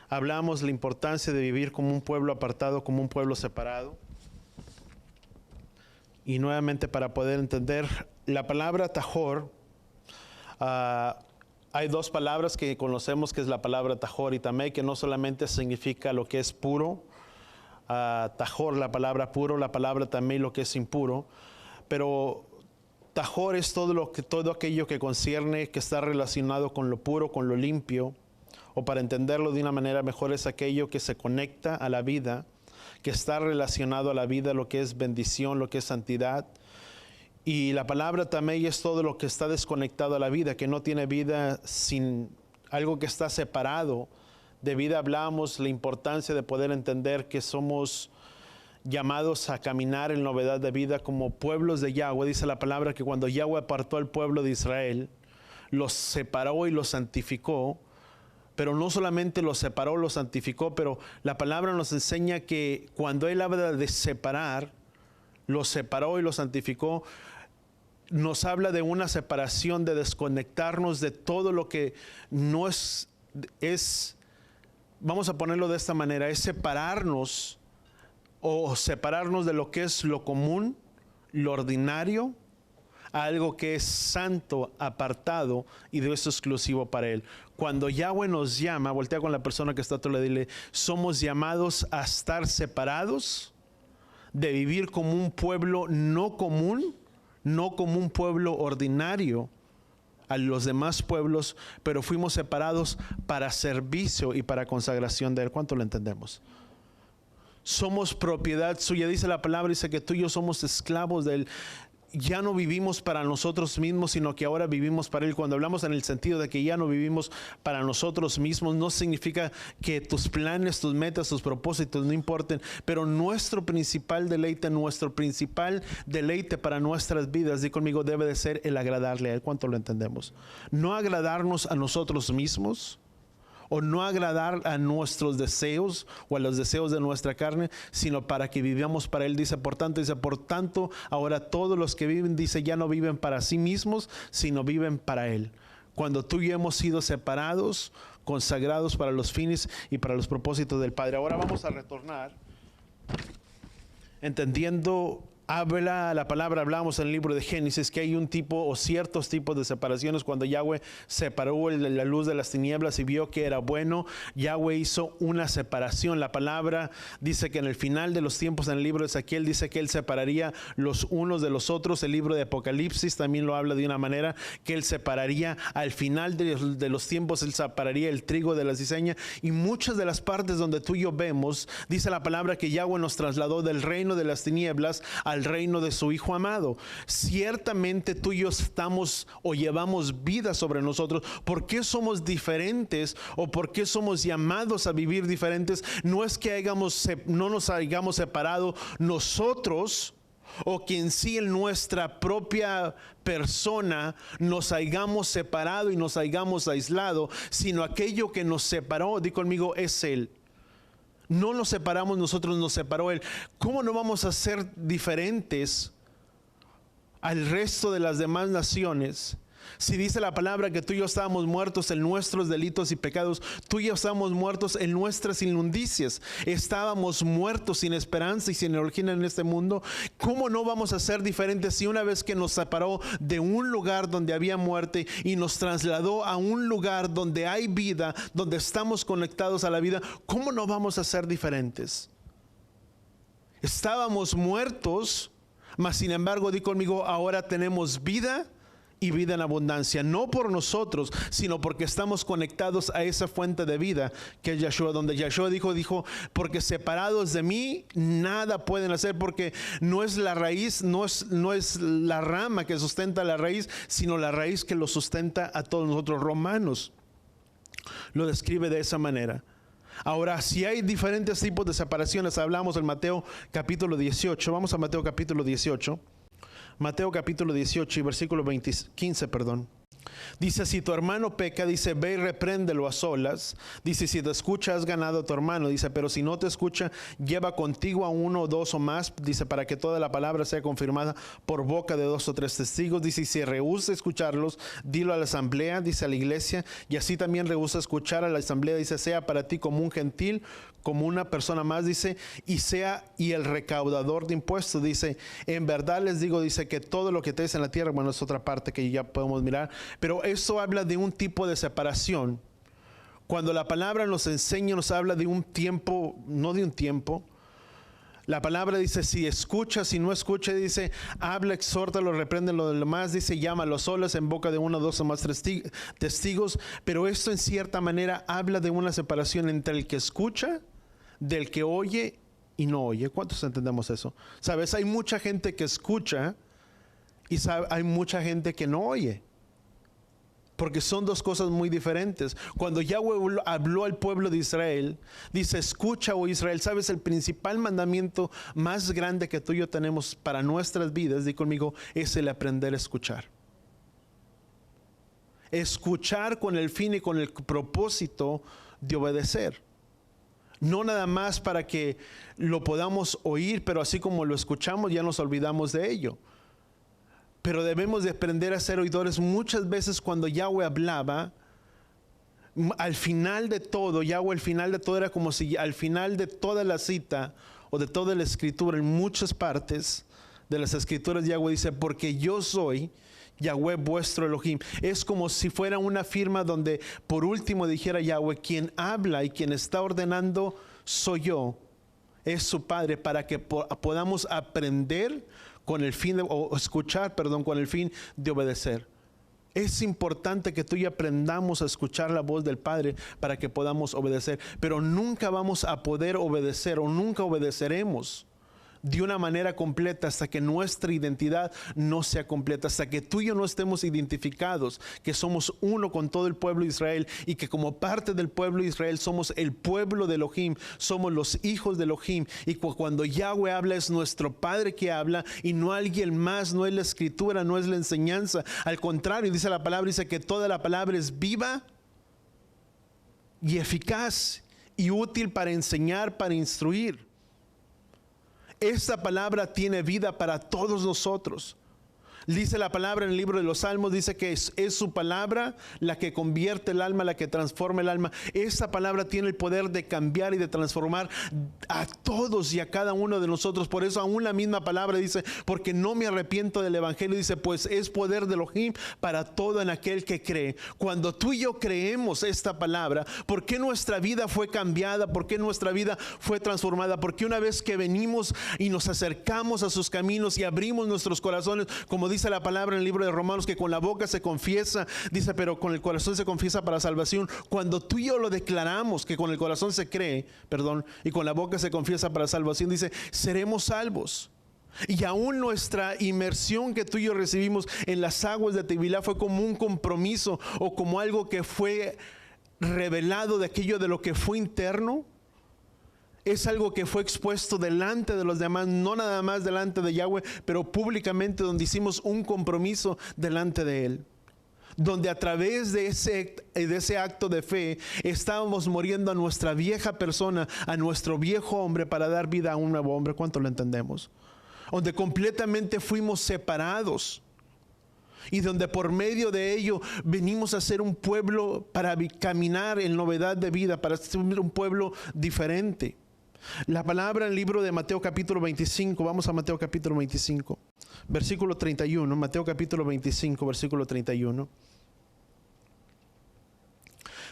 Hablamos de la importancia de vivir como un pueblo apartado, como un pueblo separado. Y nuevamente, para poder entender la palabra tajor, hay dos palabras que conocemos, que es la palabra tajor y tamé, que no solamente significa lo que es puro, tajor, la palabra puro, la palabra tamé, lo que es impuro, pero tajor es todo aquello que concierne, que está relacionado con lo puro, con lo limpio, o para entenderlo de una manera mejor, es aquello que se conecta a la vida, que está relacionado a la vida, lo que es bendición, lo que es santidad. Y la palabra tamei es todo lo que está desconectado a la vida, que no tiene vida sin algo que está separado de vida. Hablamos la importancia de poder entender que somos llamados a caminar en novedad de vida como pueblos de Yahweh. Dice la palabra que cuando Yahweh apartó al pueblo de Israel, los separó y los santificó. Pero no solamente los separó, los santificó, pero la palabra nos enseña que cuando Él habla de separar, los separó y los santificó, nos habla de una separación, de desconectarnos de todo lo que no es, vamos a ponerlo de esta manera, es separarnos o separarnos de lo que es lo común, lo ordinario, a algo que es santo, apartado y de eso exclusivo para Él. Cuando Yahweh nos llama, voltea con la persona que está a tu lado y dile, somos llamados a estar separados, de vivir como un pueblo no común, no como un pueblo ordinario a los demás pueblos, pero fuimos separados para servicio y para consagración de Él. ¿Cuánto lo entendemos? Somos propiedad suya, dice la palabra, dice que tú y yo somos esclavos de Él. Ya no vivimos para nosotros mismos, sino que ahora vivimos para Él. Cuando hablamos en el sentido de que ya no vivimos para nosotros mismos, no significa que tus planes, tus metas, tus propósitos no importen, pero nuestro principal deleite para nuestras vidas, di conmigo, debe de ser el agradarle a Él. ¿Cuánto lo entendemos? No agradarnos a nosotros mismos, o no agradar a nuestros deseos o a los deseos de nuestra carne, sino para que vivamos para Él. Dice, por tanto, ahora todos los que viven, dice, ya no viven para sí mismos, sino viven para Él. Cuando tú y yo hemos sido separados, consagrados para los fines y para los propósitos del Padre. Ahora vamos a retornar, entendiendo. Habla la palabra, hablamos en el libro de Génesis, que hay un tipo o ciertos tipos de separaciones. Cuando Yahweh separó la luz de las tinieblas y vio que era bueno, Yahweh hizo una separación. La palabra dice que en el final de los tiempos, en el libro de Ezequiel, dice que Él separaría los unos de los otros. El libro de Apocalipsis también lo habla de una manera, que Él separaría al final de los tiempos, Él separaría el trigo de la cizaña. Y muchas de las partes donde tú y yo vemos, dice la palabra que Yahweh nos trasladó del reino de las tinieblas al reino de su Hijo amado. Ciertamente tú y yo estamos o llevamos vida sobre nosotros. ¿Por qué somos diferentes o por qué somos llamados a vivir diferentes? No es que no nos hayamos separado nosotros, o que en sí en nuestra propia persona nos hayamos separado y nos hayamos aislado, sino aquello que nos separó, di conmigo, es Él. No nos separamos nosotros, nos separó Él. ¿Cómo no vamos a ser diferentes al resto de las demás naciones? Si dice la palabra que tú y yo estábamos muertos en nuestros delitos y pecados, tú y yo estábamos muertos en nuestras inmundicias, estábamos muertos sin esperanza y sin origina en este mundo. ¿Cómo no vamos a ser diferentes si una vez que nos separó de un lugar donde había muerte y nos trasladó a un lugar donde hay vida, donde estamos conectados a la vida, cómo no vamos a ser diferentes? Estábamos muertos, mas sin embargo, di conmigo, ahora tenemos vida y vida en abundancia, no por nosotros, sino porque estamos conectados a esa fuente de vida que es Yahshua, donde Yahshua dijo, porque separados de mí nada pueden hacer, porque no es la raíz, no es la rama que sustenta la raíz, sino la raíz que lo sustenta a todos nosotros. Romanos lo describe de esa manera. Ahora, si hay diferentes tipos de separaciones, hablamos en Mateo capítulo 18, vamos a Mateo capítulo 18. Mateo capítulo 18 y versículo 15, perdón. Dice, si tu hermano peca, dice, ve y repréndelo a solas. Dice, si te escucha, has ganado a tu hermano. Dice, pero si no te escucha, lleva contigo a uno, dos o más. Dice, para que toda la palabra sea confirmada por boca de 2 o 3 testigos. Dice, y si rehúsa escucharlos, dilo a la asamblea, dice, a la iglesia. Y así también rehúsa escuchar a la asamblea. Dice, sea para ti como un gentil, como una persona más, dice, y el recaudador de impuestos. Dice, en verdad les digo, dice, que todo lo que te es en la tierra, bueno, es otra parte que ya podemos mirar, pero esto habla de un tipo de separación. Cuando la palabra nos enseña, nos habla de un tiempo, no de un tiempo. La palabra dice, si escucha, si no escucha, dice, habla, exhórtalo, reprende lo demás, dice, llámalo solas en boca de 1, 2 o más testigos. Pero esto en cierta manera habla de una separación entre el que escucha, del que oye y no oye. ¿Cuántos entendemos eso? Sabes, hay mucha gente que escucha y hay mucha gente que no oye. Porque son dos cosas muy diferentes. Cuando Yahweh habló al pueblo de Israel, dice, escucha, oh Israel. ¿Sabes? El principal mandamiento más grande que tú y yo tenemos para nuestras vidas, di conmigo, es el aprender a escuchar. Escuchar con el fin y con el propósito de obedecer. No nada más para que lo podamos oír, pero así como lo escuchamos ya nos olvidamos de ello. Pero debemos de aprender a ser oidores. Muchas veces cuando Yahweh hablaba, al final de todo, Yahweh al final de todo era como si al final de toda la cita o de toda la escritura, en muchas partes de las escrituras, Yahweh dice, porque yo soy Yahweh vuestro Elohim. Es como si fuera una firma donde por último dijera Yahweh, quien habla y quien está ordenando soy yo, es su Padre, para que podamos aprender con el fin de, o escuchar, perdón, con el fin de obedecer. Es importante que tú y yo aprendamos a escuchar la voz del Padre para que podamos obedecer, pero nunca vamos a poder obedecer o nunca obedeceremos de una manera completa hasta que nuestra identidad no sea completa, hasta que tú y yo no estemos identificados, que somos uno con todo el pueblo de Israel y que como parte del pueblo de Israel somos el pueblo de Elohim, somos los hijos de Elohim, y cuando Yahweh habla es nuestro Padre que habla y no alguien más, no es la escritura, no es la enseñanza. Al contrario, dice la palabra, dice que toda la palabra es viva y eficaz y útil para enseñar, para instruir. Esta palabra tiene vida para todos nosotros. Dice la palabra en el libro de los Salmos, dice que es su palabra la que convierte el alma, la que transforma el alma. Esta palabra tiene el poder de cambiar y de transformar a todos y a cada uno de nosotros. Por eso aún la misma palabra dice, porque no me arrepiento del evangelio, dice, pues es poder de Elohim para todo en aquel que cree. Cuando tú y yo creemos esta palabra, ¿por qué nuestra vida fue cambiada? ¿Por qué nuestra vida fue transformada? Porque una vez que venimos y nos acercamos a sus caminos y abrimos nuestros corazones, como dice la palabra en el libro de Romanos, que con la boca se confiesa, dice, pero con el corazón se confiesa para salvación. Cuando tú y yo lo declaramos, que con el corazón se cree, perdón, y con la boca se confiesa para salvación, dice, seremos salvos. Y aún nuestra inmersión que tú y yo recibimos en las aguas de Tevilá fue como un compromiso o como algo que fue revelado de aquello de lo que fue interno. Es algo que fue expuesto delante de los demás, no nada más delante de Yahweh, pero públicamente, donde hicimos un compromiso delante de Él. Donde a través de ese acto de fe estábamos muriendo a nuestra vieja persona, a nuestro viejo hombre, para dar vida a un nuevo hombre. ¿Cuánto lo entendemos? Donde completamente fuimos separados. Y donde por medio de ello venimos a ser un pueblo para caminar en novedad de vida, para ser un pueblo diferente. La palabra en el libro de Mateo capítulo 25, vamos a Mateo capítulo 25, versículo 31, Mateo capítulo 25, versículo 31.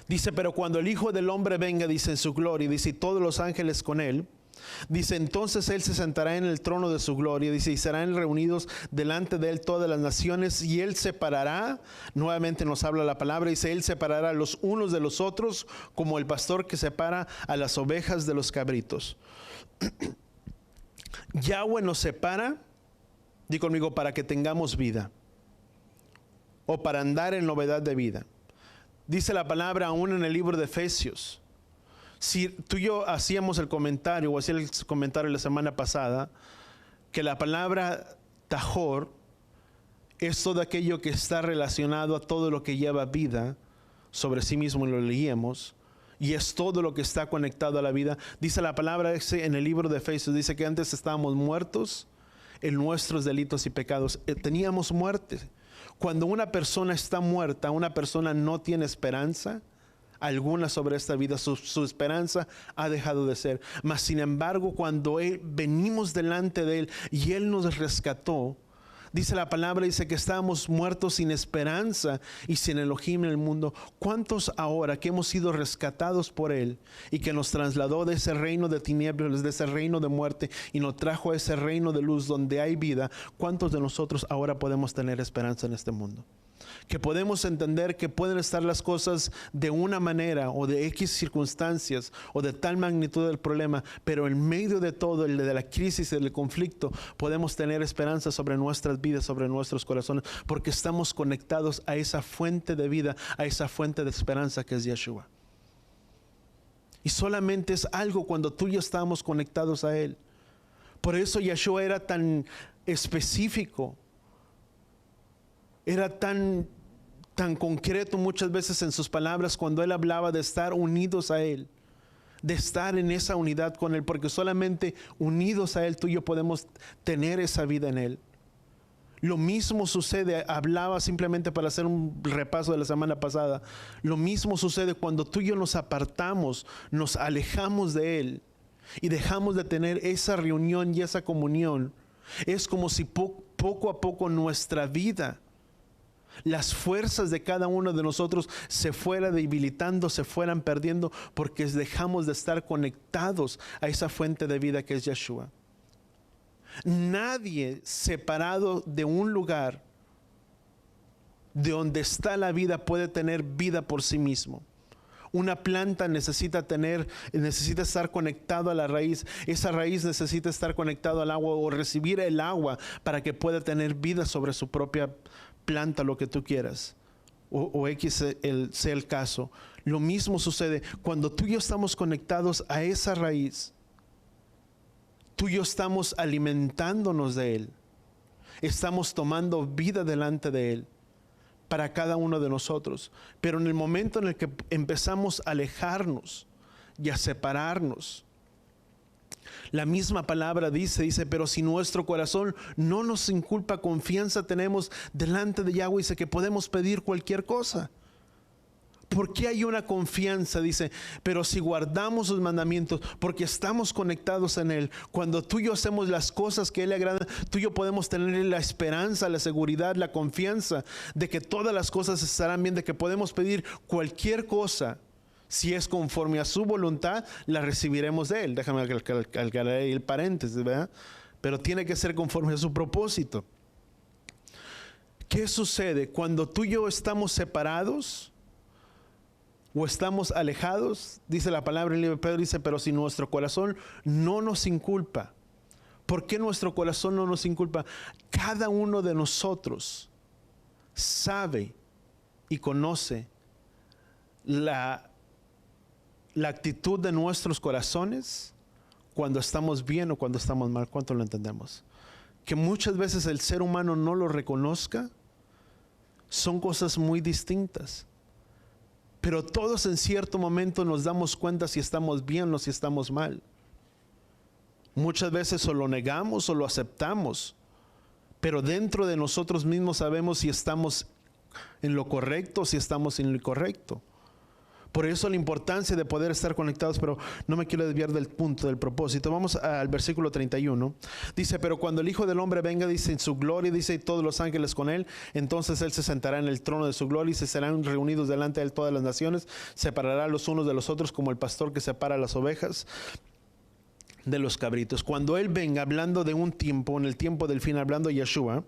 Dice, pero cuando el Hijo del Hombre venga, dice, en su gloria, dice, y todos los ángeles con él, dice, entonces Él se sentará en el trono de su gloria, dice, y serán reunidos delante de Él todas las naciones, y Él separará, nuevamente nos habla la palabra, dice, Él separará los unos de los otros, como el pastor que separa a las ovejas de los cabritos. Yahweh nos separa, di conmigo, para que tengamos vida, o para andar en novedad de vida. Dice la palabra aún en el libro de Efesios. Si tú y yo hacíamos el comentario, o hacía el comentario la semana pasada, que la palabra tajor es todo aquello que está relacionado a todo lo que lleva vida sobre sí mismo, lo leíamos, y es todo lo que está conectado a la vida. Dice la palabra en el libro de Efesios, dice que antes estábamos muertos en nuestros delitos y pecados. Teníamos muerte. Cuando una persona está muerta, una persona no tiene esperanza alguna sobre esta vida, su esperanza ha dejado de ser. Mas sin embargo, cuando venimos delante de Él y Él nos rescató, dice la palabra, dice que estábamos muertos sin esperanza y sin Elohim en el mundo. ¿Cuántos ahora que hemos sido rescatados por Él y que nos trasladó de ese reino de tinieblas, de ese reino de muerte y nos trajo a ese reino de luz donde hay vida? ¿Cuántos de nosotros ahora podemos tener esperanza en este mundo? Que podemos entender que pueden estar las cosas de una manera o de X circunstancias o de tal magnitud del problema, pero en medio de todo, el de la crisis, del conflicto, podemos tener esperanza sobre nuestras vidas, sobre nuestros corazones, porque estamos conectados a esa fuente de vida, a esa fuente de esperanza que es Yeshua. Y solamente es algo cuando tú y yo estamos conectados a Él. Por eso Yeshua era tan específico, era tan concreto muchas veces en sus palabras cuando Él hablaba de estar unidos a Él, de estar en esa unidad con Él, porque solamente unidos a Él tú y yo podemos tener esa vida en Él. Lo mismo sucede, hablaba simplemente para hacer un repaso de la semana pasada, lo mismo sucede cuando tú y yo nos apartamos, nos alejamos de Él y dejamos de tener esa reunión y esa comunión. Es como si poco a poco nuestra vida, las fuerzas de cada uno de nosotros se fueran debilitando, se fueran perdiendo, porque dejamos de estar conectados a esa fuente de vida que es Yeshua. Nadie separado de un lugar de donde está la vida puede tener vida por sí mismo. Una planta necesita estar conectado a la raíz. Esa raíz necesita estar conectado al agua o recibir el agua para que pueda tener vida sobre su propia planta, lo que tú quieras, o X sea el caso. Lo mismo sucede cuando tú y yo estamos conectados a esa raíz. Tú y yo estamos alimentándonos de Él, estamos tomando vida delante de Él para cada uno de nosotros. Pero en el momento en el que empezamos a alejarnos y a separarnos, la misma palabra dice, pero si nuestro corazón no nos inculpa, confianza tenemos delante de Yahweh, dice que podemos pedir cualquier cosa. ¿Por qué hay una confianza? Dice, pero si guardamos sus mandamientos, porque estamos conectados en Él. Cuando tú y yo hacemos las cosas que Él le agrada, tú y yo podemos tener la esperanza, la seguridad, la confianza de que todas las cosas estarán bien, de que podemos pedir cualquier cosa. Si es conforme a su voluntad, la recibiremos de Él. Déjame calcar ahí el paréntesis, ¿verdad? Pero tiene que ser conforme a su propósito. ¿Qué sucede cuando tú y yo estamos separados o estamos alejados? Dice la palabra en el libro de Pedro, dice, pero si nuestro corazón no nos inculpa. ¿Por qué nuestro corazón no nos inculpa? Cada uno de nosotros sabe y conoce la actitud de nuestros corazones cuando estamos bien o cuando estamos mal. ¿Cuánto lo entendemos? Que muchas veces el ser humano no lo reconozca, son cosas muy distintas. Pero todos en cierto momento nos damos cuenta si estamos bien o si estamos mal. Muchas veces o lo negamos o lo aceptamos, pero dentro de nosotros mismos sabemos si estamos en lo correcto o si estamos en lo incorrecto. Por eso la importancia de poder estar conectados, pero no me quiero desviar del punto, del propósito. Vamos al versículo 31. Dice, pero cuando el Hijo del Hombre venga, dice, en su gloria, dice, y todos los ángeles con Él, entonces Él se sentará en el trono de su gloria y se serán reunidos delante de Él todas las naciones, separará los unos de los otros como el pastor que separa las ovejas de los cabritos. Cuando Él venga, hablando de un tiempo, en el tiempo del fin, hablando de Yeshua,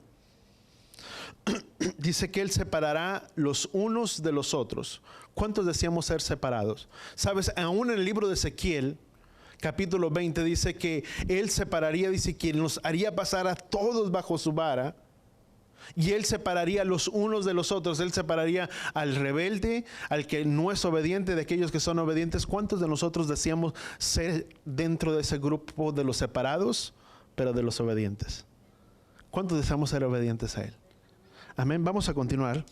dice que Él separará los unos de los otros. ¿Cuántos deseamos ser separados? Sabes, aún en el libro de Ezequiel, capítulo 20, dice que Él separaría, dice que nos haría pasar a todos bajo su vara, y Él separaría los unos de los otros. Él separaría al rebelde, al que no es obediente, de aquellos que son obedientes. ¿Cuántos de nosotros deseamos ser dentro de ese grupo de los separados, pero de los obedientes? ¿Cuántos deseamos ser obedientes a Él? Amén. Vamos a continuar,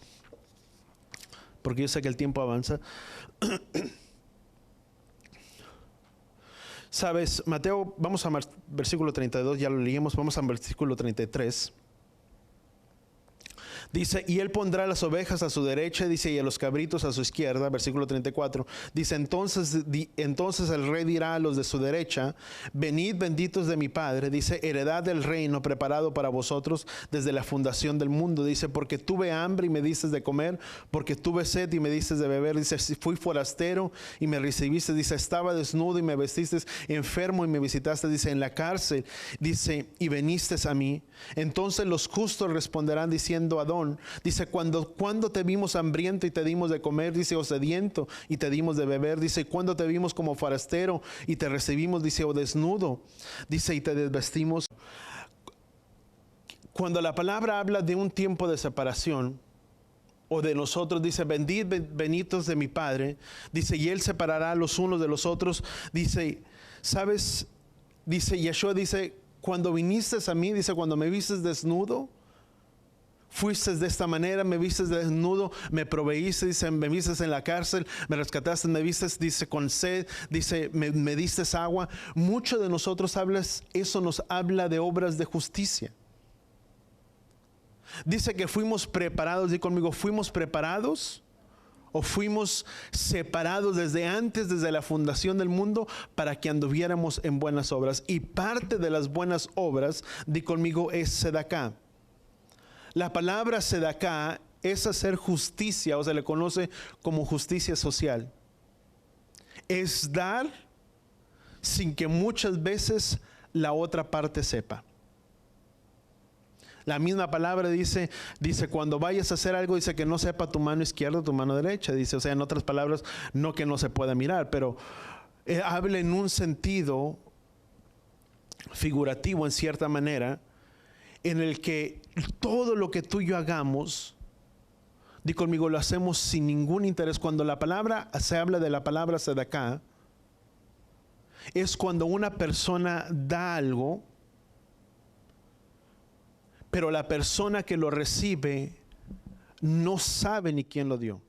porque yo sé que el tiempo avanza. Sabes, Mateo, vamos a versículo 32, ya lo leímos, vamos al versículo 33. Dice, y él pondrá las ovejas a su derecha, dice, y a los cabritos a su izquierda, versículo 34. Dice, entonces el rey dirá a los de su derecha, venid benditos de mi Padre, dice, heredad del reino preparado para vosotros desde la fundación del mundo. Dice, porque tuve hambre y me diste de comer, porque tuve sed y me diste de beber. Dice, fui forastero y me recibiste. Dice, estaba desnudo y me vestiste, enfermo y me visitaste. Dice, en la cárcel, dice, y viniste a mí. Entonces los justos responderán diciendo, Adón, dice, cuando te vimos hambriento y te dimos de comer, dice, o sediento y te dimos de beber, dice, cuando te vimos como forastero y te recibimos, dice, o desnudo, dice, y te desvestimos. Cuando la palabra habla de un tiempo de separación o de nosotros, dice, benditos de mi Padre, dice, y Él separará los unos de los otros, dice, ¿sabes? Dice, Yeshua dice, cuando viniste a mí, dice, cuando me viste desnudo, fuiste de esta manera, me viste desnudo, me proveíste, dice, me viste en la cárcel, me rescataste, me viste, dice, con sed, dice, me diste agua. Mucho de nosotros eso nos habla de obras de justicia. Dice que fuimos preparados, di conmigo, fuimos preparados o fuimos separados desde antes, desde la fundación del mundo, para que anduviéramos en buenas obras. Y parte de las buenas obras, di conmigo, es Sedaká. La palabra Sedaká es hacer justicia, o se le conoce como justicia social. Es dar sin que muchas veces la otra parte sepa. La misma palabra dice, cuando vayas a hacer algo, dice que no sepa tu mano izquierda o tu mano derecha. Dice, o sea, en otras palabras, no que no se pueda mirar, pero habla en un sentido figurativo en cierta manera, en el que todo lo que tú y yo hagamos, di conmigo, lo hacemos sin ningún interés. Cuando la palabra se habla de la palabra Sedaká, es cuando una persona da algo, pero la persona que lo recibe no sabe ni quién lo dio.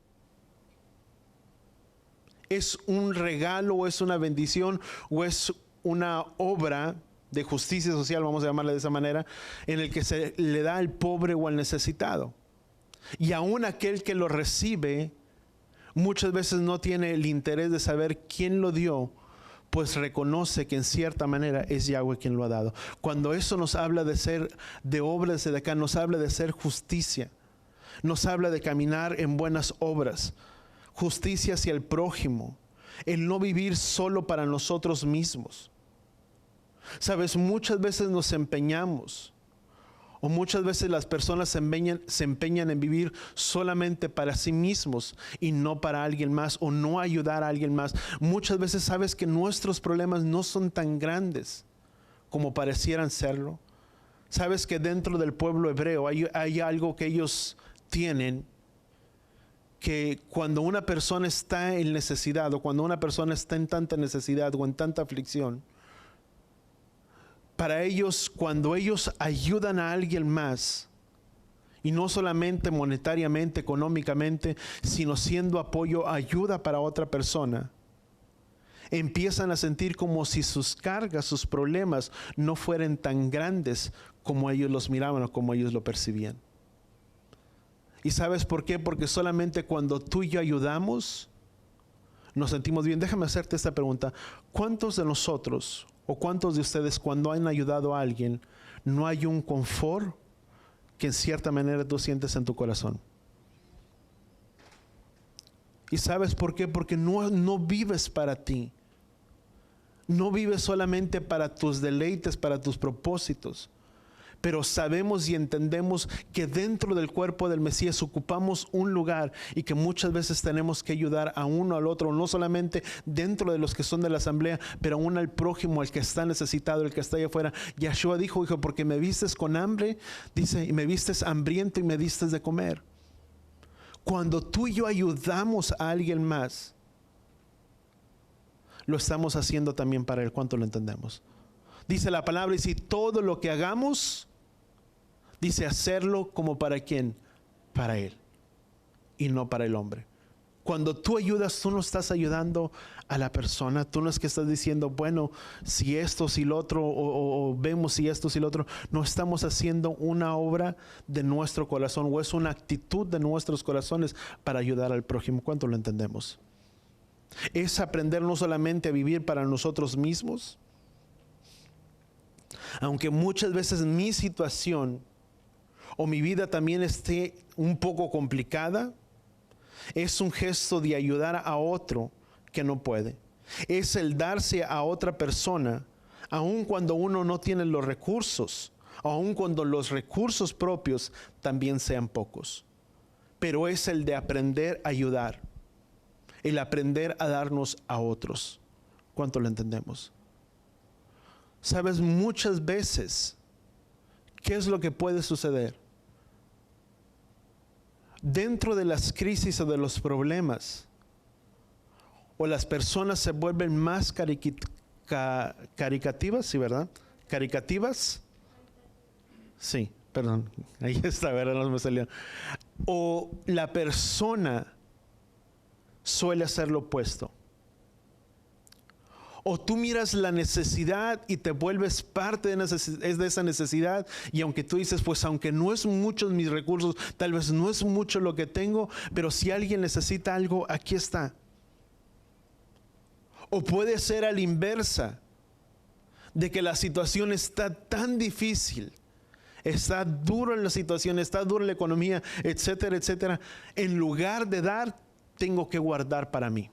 Es un regalo, o es una bendición, o es una obra de justicia social, vamos a llamarla de esa manera, en el que se le da al pobre o al necesitado. Y aún aquel que lo recibe muchas veces no tiene el interés de saber quién lo dio, pues reconoce que en cierta manera es Yahweh quien lo ha dado. Cuando eso nos habla de obras de acá, nos habla de hacer justicia, nos habla de caminar en buenas obras, justicia hacia el prójimo, el no vivir solo para nosotros mismos. Sabes, muchas veces nos empeñamos, o muchas veces las personas se empeñan en vivir solamente para sí mismos y no para alguien más, o no ayudar a alguien más. Muchas veces sabes que nuestros problemas no son tan grandes como parecieran serlo. Sabes que dentro del pueblo hebreo hay algo que ellos tienen, que cuando una persona está en necesidad, o cuando una persona está en tanta necesidad o en tanta aflicción, para ellos, cuando ellos ayudan a alguien más, y no solamente monetariamente, económicamente, sino siendo apoyo, ayuda para otra persona, empiezan a sentir como si sus cargas, sus problemas no fueran tan grandes como ellos los miraban o como ellos lo percibían. ¿Y sabes por qué? Porque solamente cuando tú y yo ayudamos, nos sentimos bien. Déjame hacerte esta pregunta. ¿Cuántos de nosotros o cuántos de ustedes, cuando han ayudado a alguien, no hay un confort que en cierta manera tú sientes en tu corazón? ¿Y sabes por qué? Porque no vives para ti. No vives solamente para tus deleites, para tus propósitos. Pero sabemos y entendemos que dentro del cuerpo del Mesías ocupamos un lugar, y que muchas veces tenemos que ayudar a uno al otro, no solamente dentro de los que son de la asamblea, pero aún al prójimo, al que está necesitado, el que está allá afuera. Yeshua dijo, porque me vistes con hambre, dice, y me vistes hambriento y me diste de comer. Cuando tú y yo ayudamos a alguien más, lo estamos haciendo también para Él. ¿Cuánto lo entendemos? Dice la palabra, y si todo lo que hagamos, dice, hacerlo como para ¿quién? para Él y no para el hombre. Cuando tú ayudas, tú no estás ayudando a la persona. Tú no es que estás diciendo, bueno, si esto, si lo otro, o vemos si esto, si lo otro. No estamos haciendo una obra de nuestro corazón, o es una actitud de nuestros corazones para ayudar al prójimo. ¿Cuánto lo entendemos? Es aprender no solamente a vivir para nosotros mismos, aunque muchas veces mi situación o mi vida también esté un poco complicada, es un gesto de ayudar a otro que no puede. Es el darse a otra persona, aun cuando uno no tiene los recursos, aun cuando los recursos propios también sean pocos. Pero es el de aprender a ayudar, el aprender a darnos a otros. ¿Cuánto lo entendemos? Sabes, muchas veces, ¿qué es lo que puede suceder? Dentro de las crisis o de los problemas, o las personas se vuelven más caricativas, ¿sí, verdad? ¿Caricativas? Sí, perdón, ahí está, ¿verdad? No me salió. O la persona suele hacer lo opuesto. O tú miras la necesidad y te vuelves parte de esa necesidad, y aunque tú dices, pues aunque no es muchos mis recursos, tal vez no es mucho lo que tengo, pero si alguien necesita algo, aquí está. O puede ser a la inversa, de que la situación está tan difícil, está duro en la situación, está dura la economía, etcétera, etcétera. En lugar de dar, tengo que guardar para mí.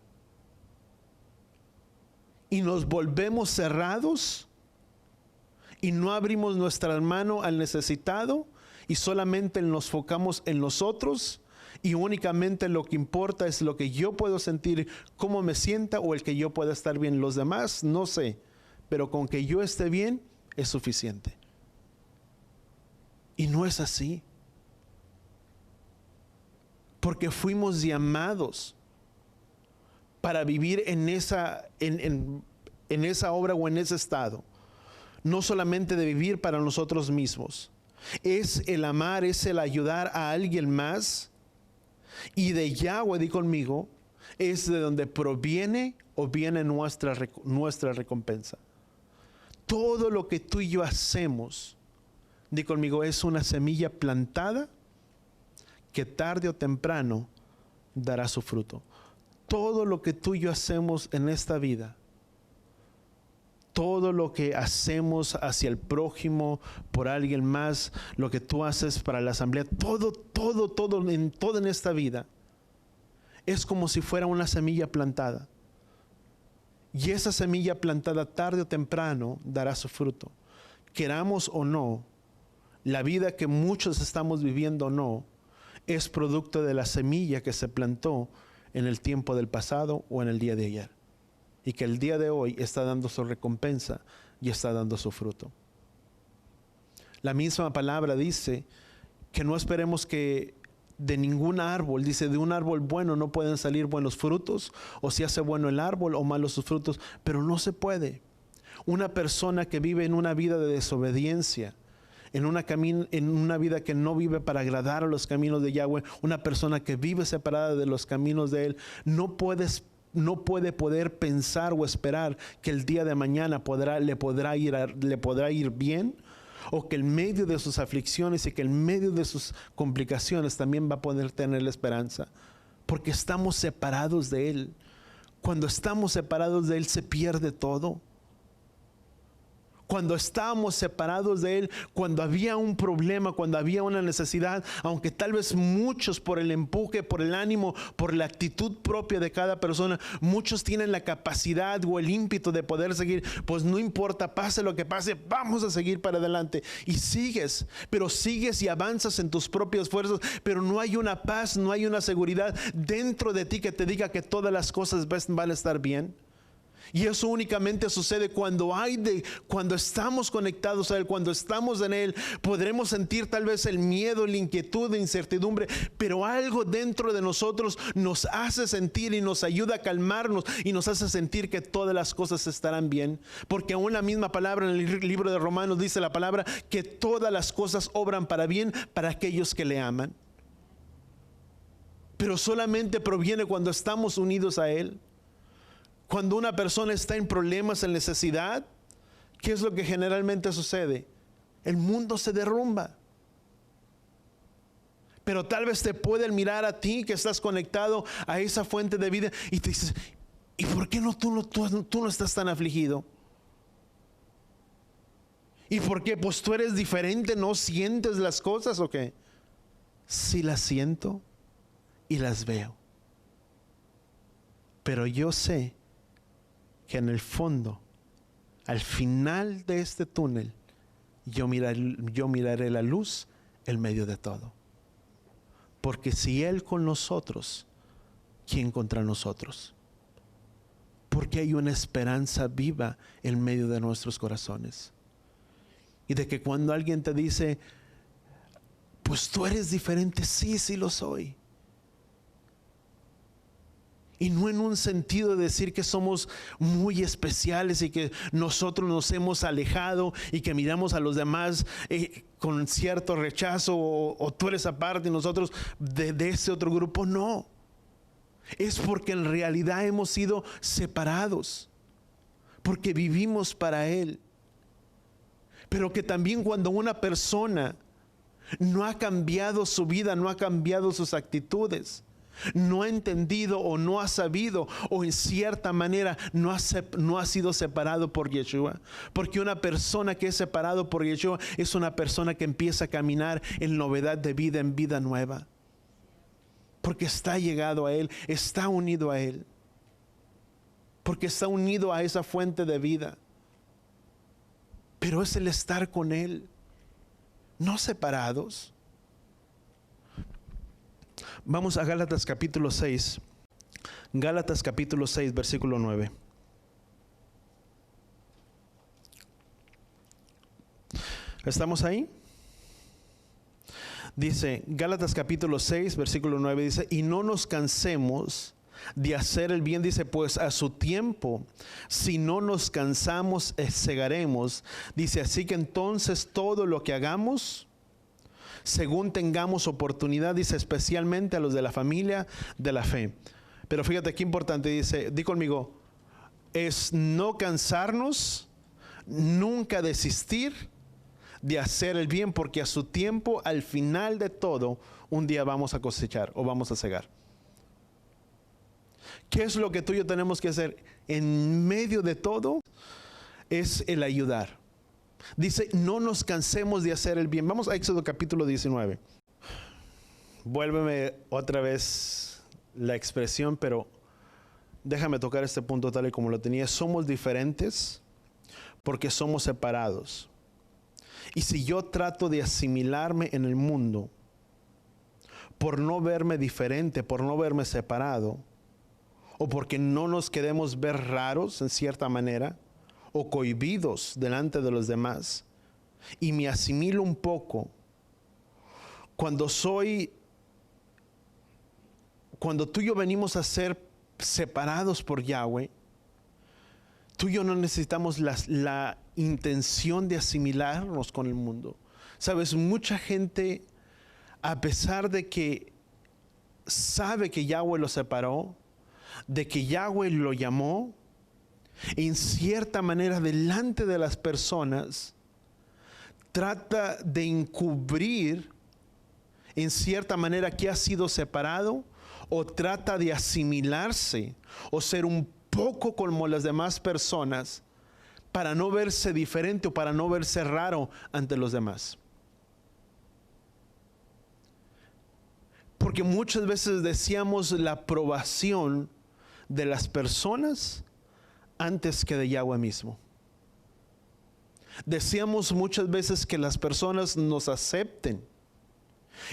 Y nos volvemos cerrados y no abrimos nuestra mano al necesitado, y solamente nos enfocamos en nosotros, y únicamente lo que importa es lo que yo puedo sentir, cómo me sienta, o el que yo pueda estar bien. Los demás no sé, pero con que yo esté bien es suficiente. Y no es así, porque fuimos llamados para vivir en esa obra o en ese estado. No solamente de vivir para nosotros mismos. Es el amar, es el ayudar a alguien más. Y de Yahweh, di conmigo, es de donde proviene o viene nuestra recompensa. Todo lo que tú y yo hacemos, di conmigo, es una semilla plantada que tarde o temprano dará su fruto. Todo lo que tú y yo hacemos en esta vida, todo lo que hacemos hacia el prójimo, por alguien más, lo que tú haces para la asamblea, todo en esta vida, es como si fuera una semilla plantada. Y esa semilla plantada tarde o temprano dará su fruto. Queramos o no, la vida que muchos estamos viviendo o no, es producto de la semilla que se plantó en el tiempo del pasado o en el día de ayer, y que el día de hoy está dando su recompensa y está dando su fruto. La misma palabra dice que no esperemos que de ningún árbol, dice, de un árbol bueno no pueden salir buenos frutos, o si hace bueno el árbol o malos sus frutos, pero no se puede. Una persona que vive en una vida de desobediencia, en una vida que no vive para agradar a los caminos de Yahweh, una persona que vive separada de los caminos de Él, no puede poder pensar o esperar que el día de mañana le podrá ir bien, o que en medio de sus aflicciones y que en medio de sus complicaciones también va a poder tener la esperanza, porque estamos separados de Él. Cuando estamos separados de Él se pierde todo. Cuando estábamos separados de Él, cuando había un problema, cuando había una necesidad, aunque tal vez muchos, por el empuje, por el ánimo, por la actitud propia de cada persona, muchos tienen la capacidad o el ímpetu de poder seguir, pues no importa, pase lo que pase, vamos a seguir para adelante. Y sigues, pero sigues y avanzas en tus propias fuerzas, pero no hay una paz, no hay una seguridad dentro de ti que te diga que todas las cosas van a estar bien. Y eso únicamente sucede cuando estamos conectados a Él, cuando estamos en Él. Podremos sentir tal vez el miedo, la inquietud, la incertidumbre, pero algo dentro de nosotros nos hace sentir y nos ayuda a calmarnos y nos hace sentir que todas las cosas estarán bien. Porque aún la misma palabra en el libro de Romanos dice la palabra que todas las cosas obran para bien para aquellos que le aman. pero solamente proviene cuando estamos unidos a Él. Cuando una persona está en problemas, en necesidad, ¿qué es lo que generalmente sucede? El mundo se derrumba. Pero tal vez te pueden mirar a ti que estás conectado a esa fuente de vida y te dices, ¿y por qué tú no estás tan afligido? ¿Y por qué? Pues tú eres diferente, ¿no sientes las cosas o qué? Sí las siento y las veo. Pero yo sé que en el fondo, al final de este túnel, yo miraré la luz en medio de todo. Porque si Él con nosotros, ¿quién contra nosotros? Porque hay una esperanza viva en medio de nuestros corazones. Y de que cuando alguien te dice, pues tú eres diferente, sí lo soy. Y no en un sentido de decir que somos muy especiales y que nosotros nos hemos alejado y que miramos a los demás con cierto rechazo o tú eres aparte y nosotros de ese otro grupo. No, es porque en realidad hemos sido separados, porque vivimos para Él. Pero que también cuando una persona no ha cambiado su vida, no ha cambiado sus actitudes, no ha entendido o no ha sabido o en cierta manera no ha sido separado por Yeshua, porque una persona que es separado por Yeshua es una persona que empieza a caminar en novedad de vida, en vida nueva, porque está llegado a Él, está unido a Él, porque está unido a esa fuente de vida. Pero es el estar con Él, no separados. Vamos a Gálatas capítulo 6. Gálatas capítulo 6, versículo 9. ¿Estamos ahí? Dice, Gálatas capítulo 6, versículo 9, dice, y no nos cansemos de hacer el bien, dice, pues a su tiempo, si no nos cansamos, segaremos. Dice, así que entonces todo lo que hagamos, según tengamos oportunidad, dice, especialmente a los de la familia de la fe. Pero fíjate qué importante, dice, di conmigo, es no cansarnos, nunca desistir de hacer el bien, porque a su tiempo, al final de todo, un día vamos a cosechar o vamos a cegar. ¿Qué es lo que tú y yo tenemos que hacer en medio de todo? Es el ayudar. Dice, no nos cansemos de hacer el bien. Vamos a Éxodo capítulo 19. Vuélveme otra vez la expresión, pero déjame tocar este punto tal y como lo tenía. Somos diferentes porque somos separados. Y si yo trato de asimilarme en el mundo por no verme diferente, por no verme separado, o porque no nos queremos ver raros en cierta manera, o cohibidos delante de los demás, y me asimilo un poco, cuando tú y yo venimos a ser separados por Yahweh, tú y yo no necesitamos la intención de asimilarnos con el mundo. Sabes, mucha gente, a pesar de que sabe que Yahweh lo separó, de que Yahweh lo llamó, en cierta manera delante de las personas, trata de encubrir en cierta manera que ha sido separado, o trata de asimilarse o ser un poco como las demás personas para no verse diferente o para no verse raro ante los demás. Porque muchas veces deseamos la aprobación de las personas antes que de Yahweh mismo. Deseamos muchas veces que las personas nos acepten.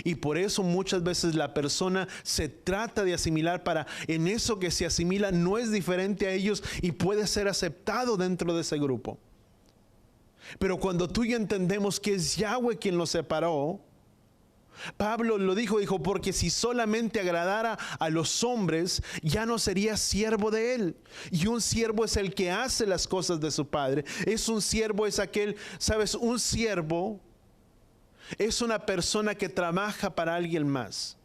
Y por eso muchas veces la persona se trata de asimilar para en eso que se asimila no es diferente a ellos y puede ser aceptado dentro de ese grupo. Pero cuando tú y yo entendemos que es Yahweh quien los separó, Pablo lo dijo, porque si solamente agradara a los hombres, ya no sería siervo de él. Y un siervo es el que hace las cosas de su padre. Un siervo es aquel, sabes, un siervo es una persona que trabaja para alguien más.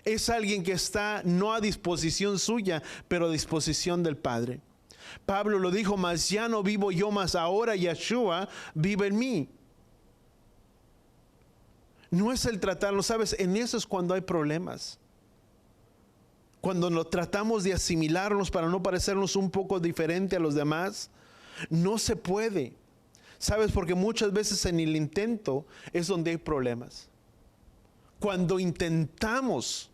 Es alguien que está no a disposición suya, pero a disposición del Padre. Pablo lo dijo, mas ya no vivo yo, mas ahora Yeshua vive en mí. No es el tratarlo, ¿sabes? En eso es cuando hay problemas. Cuando nos tratamos de asimilarnos para no parecernos un poco diferente a los demás, no se puede. ¿Sabes? Porque muchas veces en el intento es donde hay problemas. Cuando intentamos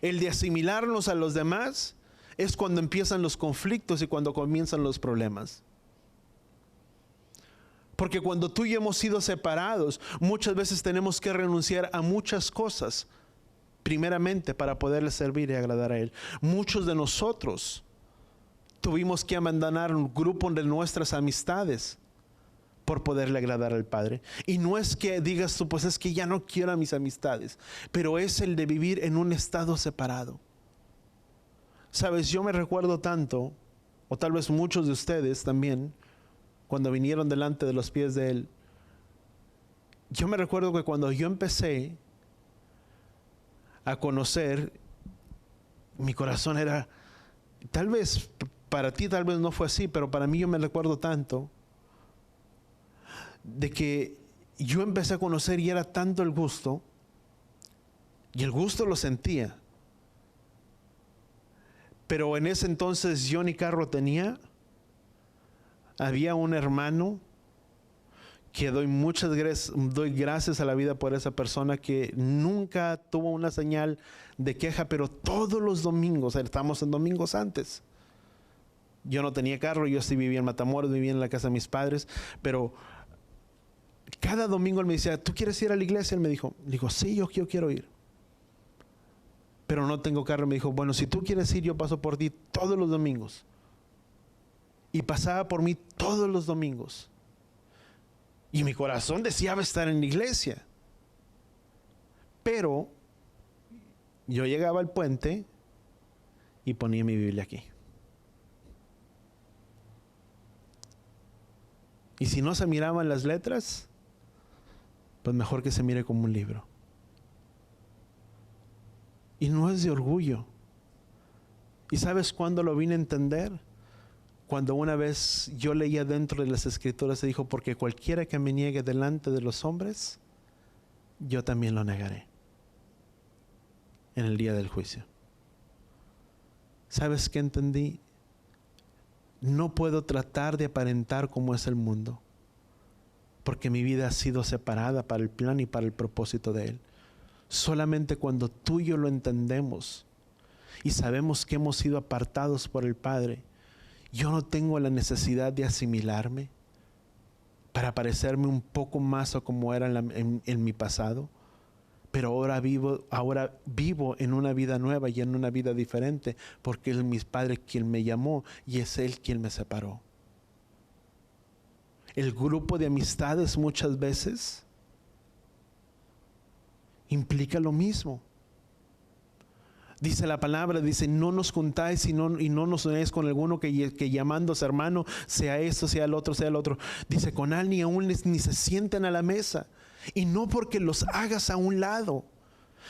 el de asimilarnos a los demás, es cuando empiezan los conflictos y cuando comienzan los problemas. Porque cuando tú y yo hemos sido separados, muchas veces tenemos que renunciar a muchas cosas, primeramente para poderle servir y agradar a Él. Muchos de nosotros tuvimos que abandonar un grupo de nuestras amistades por poderle agradar al Padre. Y no es que digas tú, pues es que ya no quiero a mis amistades, pero es el de vivir en un estado separado. Sabes, yo me recuerdo tanto, o tal vez muchos de ustedes también, cuando vinieron delante de los pies de Él. Yo me recuerdo que cuando yo empecé a conocer, mi corazón era, tal vez para ti tal vez no fue así, pero para mí yo me recuerdo tanto, de que yo empecé a conocer y era tanto el gusto, y el gusto lo sentía, pero en ese entonces yo ni carro tenía. Había un hermano que doy gracias a la vida por esa persona, que nunca tuvo una señal de queja, pero todos los domingos, estamos en domingos antes, yo no tenía carro, yo sí vivía en Matamoros, vivía en la casa de mis padres, pero cada domingo él me decía, ¿tú quieres ir a la iglesia? Él me dijo, sí, yo quiero ir, pero no tengo carro. Me dijo, bueno, si tú quieres ir, yo paso por ti todos los domingos. Y pasaba por mí todos los domingos. Y mi corazón deseaba estar en la iglesia. Pero yo llegaba al puente y ponía mi Biblia aquí. Y si no se miraban las letras, pues mejor que se mire como un libro. Y no es de orgullo. ¿Y sabes cuándo lo vine a entender? Cuando una vez yo leía dentro de las Escrituras y dijo, porque cualquiera que me niegue delante de los hombres, yo también lo negaré en el día del juicio. ¿Sabes qué entendí? No puedo tratar de aparentar como es el mundo, porque mi vida ha sido separada para el plan y para el propósito de Él. Solamente cuando tú y yo lo entendemos y sabemos que hemos sido apartados por el Padre, yo no tengo la necesidad de asimilarme para parecerme un poco más a como era en mi pasado, pero ahora vivo en una vida nueva y en una vida diferente, porque es mi Padre quien me llamó y es Él quien me separó. El grupo de amistades muchas veces implica lo mismo. Dice la palabra, dice, no nos juntáis y no nos unáis con alguno que llamándose hermano, sea esto, sea el otro. Dice, con él ni aún ni se sienten a la mesa. Y no porque los hagas a un lado.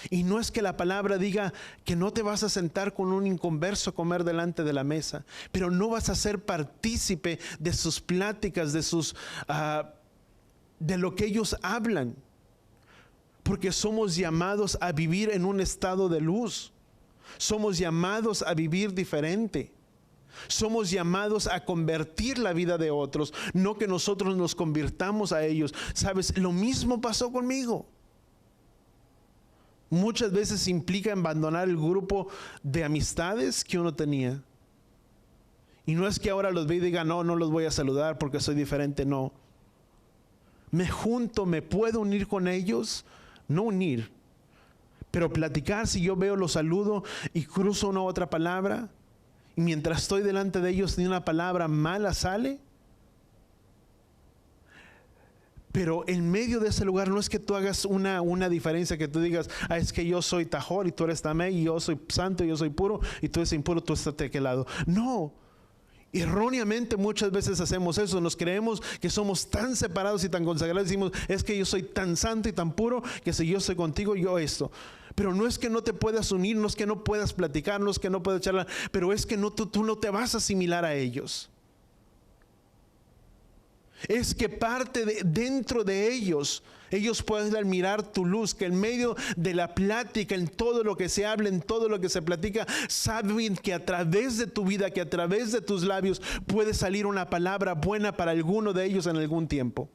Y no es que la palabra diga que no te vas a sentar con un inconverso a comer delante de la mesa, pero no vas a ser partícipe de sus pláticas, de lo que ellos hablan. Porque somos llamados a vivir en un estado de luz. Somos llamados a vivir diferente. Somos llamados a convertir la vida de otros, no que nosotros nos convirtamos a ellos. ¿Sabes? Lo mismo pasó conmigo. Muchas veces implica abandonar el grupo de amistades que uno tenía. Y no es que ahora los vea y diga, no los voy a saludar porque soy diferente, no. Me junto, me puedo unir con ellos, no unir. Pero platicar, si yo veo, los saludo y cruzo una u otra palabra, y mientras estoy delante de ellos ni una palabra mala sale. Pero en medio de ese lugar no es que tú hagas una diferencia, que tú digas, es que yo soy Tajor y tú eres Tamé, y yo soy santo y yo soy puro y tú eres impuro, tú estás de aquel lado. No. Erróneamente muchas veces hacemos eso, nos creemos que somos tan separados y tan consagrados, decimos, es que yo soy tan santo y tan puro que si yo soy contigo, yo esto. Pero no es que no te puedas unir, no es que no puedas platicar, no es que no puedas charlar, pero es que tú no te vas a asimilar a ellos. Es que dentro de ellos pueden admirar tu luz, que en medio de la plática, en todo lo que se habla, en todo lo que se platica, saben que a través de tu vida, que a través de tus labios puede salir una palabra buena para alguno de ellos en algún tiempo.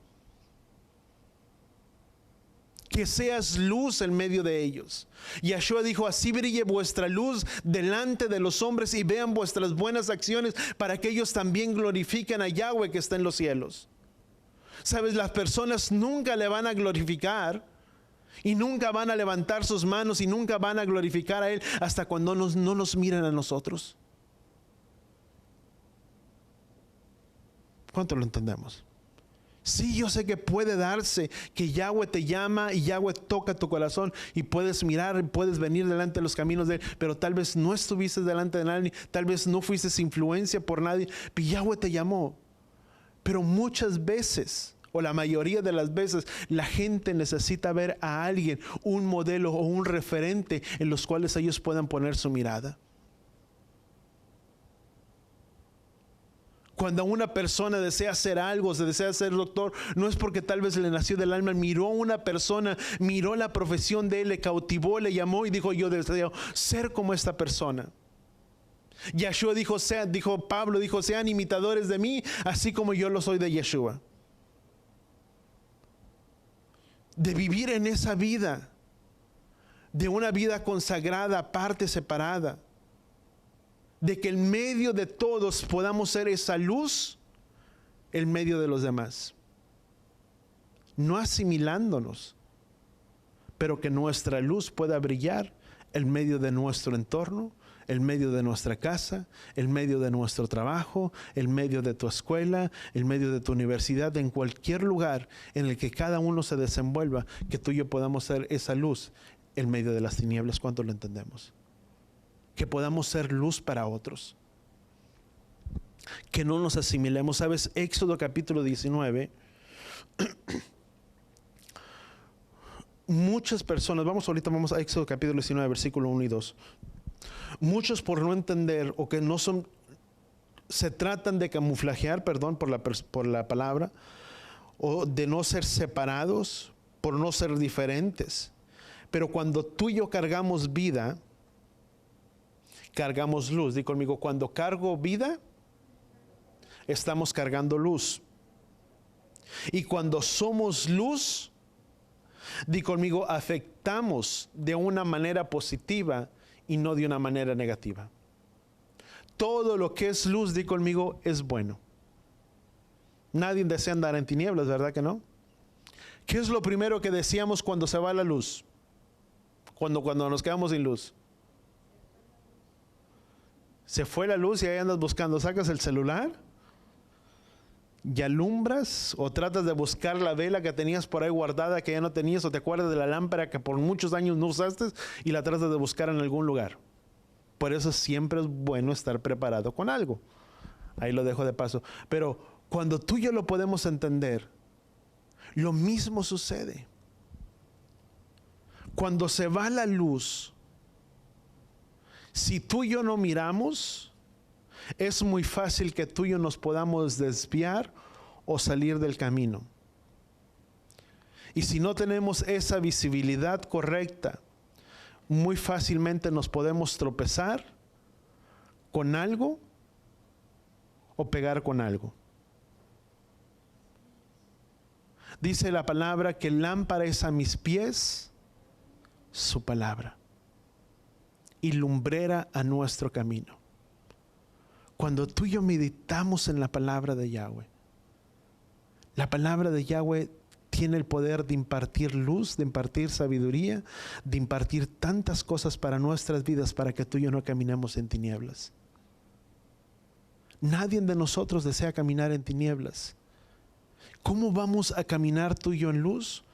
Que seas luz en medio de ellos. Yahshua dijo: así brille vuestra luz delante de los hombres y vean vuestras buenas acciones, para que ellos también glorifiquen a Yahweh que está en los cielos. Sabes, las personas nunca le van a glorificar y nunca van a levantar sus manos y nunca van a glorificar a Él hasta cuando no nos miren a nosotros. ¿Cuánto lo entendemos? Sí, yo sé que puede darse, que Yahweh te llama y Yahweh toca tu corazón y puedes mirar, puedes venir delante de los caminos de Él, pero tal vez no estuviste delante de nadie, tal vez no fuiste influencia por nadie, pero Yahweh te llamó. Pero muchas veces, o la mayoría de las veces, la gente necesita ver a alguien, un modelo o un referente en los cuales ellos puedan poner su mirada. Cuando una persona desea hacer algo, se desea ser doctor, no es porque tal vez le nació del alma. Miró a una persona, miró la profesión de él, le cautivó, le llamó y dijo: yo deseo ser como esta persona. Yahshua dijo, Pablo dijo: sean imitadores de mí, así como yo lo soy de Yahshua. De vivir en esa vida, de una vida consagrada, aparte, separada. De que en medio de todos podamos ser esa luz en medio de los demás. No asimilándonos, pero que nuestra luz pueda brillar en medio de nuestro entorno, en medio de nuestra casa, en medio de nuestro trabajo, en medio de tu escuela, en medio de tu universidad, en cualquier lugar en el que cada uno se desenvuelva, que tú y yo podamos ser esa luz en medio de las tinieblas. ¿Cuánto lo entendemos? Que podamos ser luz para otros. Que no nos asimilemos. ¿Sabes? Éxodo capítulo 19. Muchas personas, vamos a Éxodo capítulo 19, versículo 1 y 2. Muchos, por no entender o que no son, se tratan de camuflajear, perdón por la palabra, o de no ser separados, por no ser diferentes. Pero cuando tú y yo cargamos vida, cargamos luz. Di conmigo: cuando cargo vida, estamos cargando luz. Y cuando somos luz, di conmigo, afectamos de una manera positiva y no de una manera negativa. Todo lo que es luz, di conmigo, es bueno. Nadie desea andar en tinieblas, ¿verdad que no? ¿Qué es lo primero que decíamos cuando se va la luz? Cuando nos quedamos sin luz. Se fue la luz y ahí andas buscando. Sacas el celular y alumbras, o tratas de buscar la vela que tenías por ahí guardada que ya no tenías, o te acuerdas de la lámpara que por muchos años no usaste y la tratas de buscar en algún lugar. Por eso siempre es bueno estar preparado con algo. Ahí lo dejo de paso. Pero cuando tú y yo lo podemos entender, lo mismo sucede. Cuando se va la luz, si tú y yo no miramos, es muy fácil que tú y yo nos podamos desviar o salir del camino. Y si no tenemos esa visibilidad correcta, muy fácilmente nos podemos tropezar con algo o pegar con algo. Dice la palabra que lámpara es a mis pies su palabra y lumbrera a nuestro camino. Cuando tú y yo meditamos en la palabra de Yahweh, la palabra de Yahweh tiene el poder de impartir luz, de impartir sabiduría, de impartir tantas cosas para nuestras vidas, para que tú y yo no caminemos en tinieblas. Nadie de nosotros desea caminar en tinieblas. ¿Cómo vamos a caminar tú y yo en luz?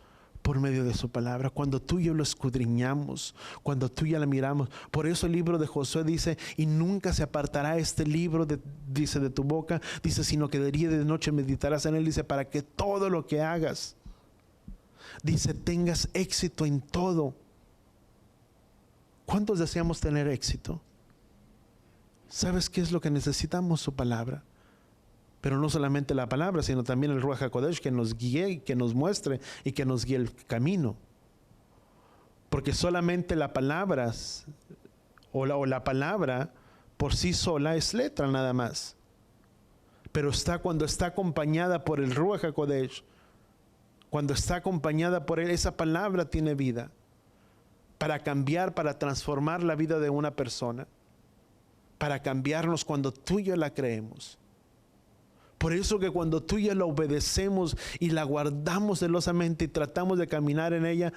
Por medio de su palabra, cuando tú y yo lo escudriñamos, cuando tú y yo la miramos. Por eso el libro de Josué dice: y nunca se apartará este libro dice de tu boca, dice, sino que de día y de noche meditarás en él, dice, para que todo lo que hagas, dice, tengas éxito en todo. ¿Cuántos deseamos tener éxito? ¿Sabes qué es lo que necesitamos? Su palabra. Pero no solamente la palabra, sino también el Ruach HaKodesh que nos guíe, que nos muestre y que nos guíe el camino. Porque solamente la palabra o la palabra por sí sola es letra nada más. Pero cuando está acompañada por el Ruach HaKodesh, cuando está acompañada por él, esa palabra tiene vida para cambiar, para transformar la vida de una persona, para cambiarnos cuando tú y yo la creemos. Por eso que cuando tú y yo la obedecemos y la guardamos celosamente y tratamos de caminar en ella,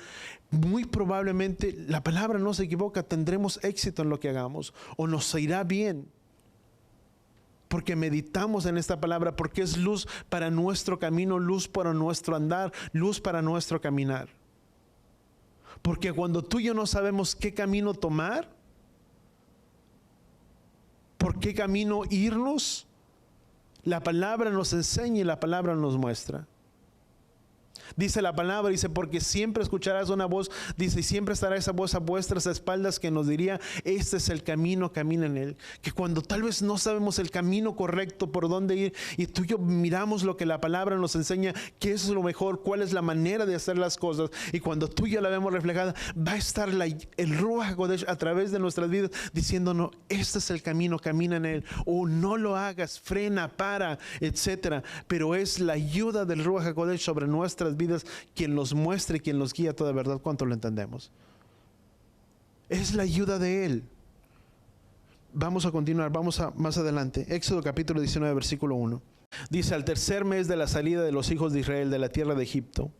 muy probablemente, la palabra no se equivoca, tendremos éxito en lo que hagamos o nos irá bien. Porque meditamos en esta palabra, porque es luz para nuestro camino, luz para nuestro andar, luz para nuestro caminar. Porque cuando tú y yo no sabemos qué camino tomar, por qué camino irnos, la palabra nos enseña y la palabra nos muestra. Dice la palabra, dice, porque siempre escucharás una voz, dice, y siempre estará esa voz a vuestras espaldas que nos diría, este es el camino, camina en él. Que cuando tal vez no sabemos el camino correcto por dónde ir, y tú y yo miramos lo que la palabra nos enseña, qué es lo mejor, cuál es la manera de hacer las cosas, y cuando tú y yo la vemos reflejada, va a estar el Ruach HaKodesh a través de nuestras vidas, diciéndonos, este es el camino, camina en él, o no lo hagas, frena, para, etcétera. Pero es la ayuda del Ruach HaKodesh sobre nuestras vidas quien nos muestra y quien nos guía a toda verdad. ¿Cuánto lo entendemos? Es la ayuda de él. Vamos a continuar, vamos a más adelante. Éxodo capítulo 19 versículo 1. Dice, al tercer mes de la salida de los hijos de Israel de la tierra de Egipto,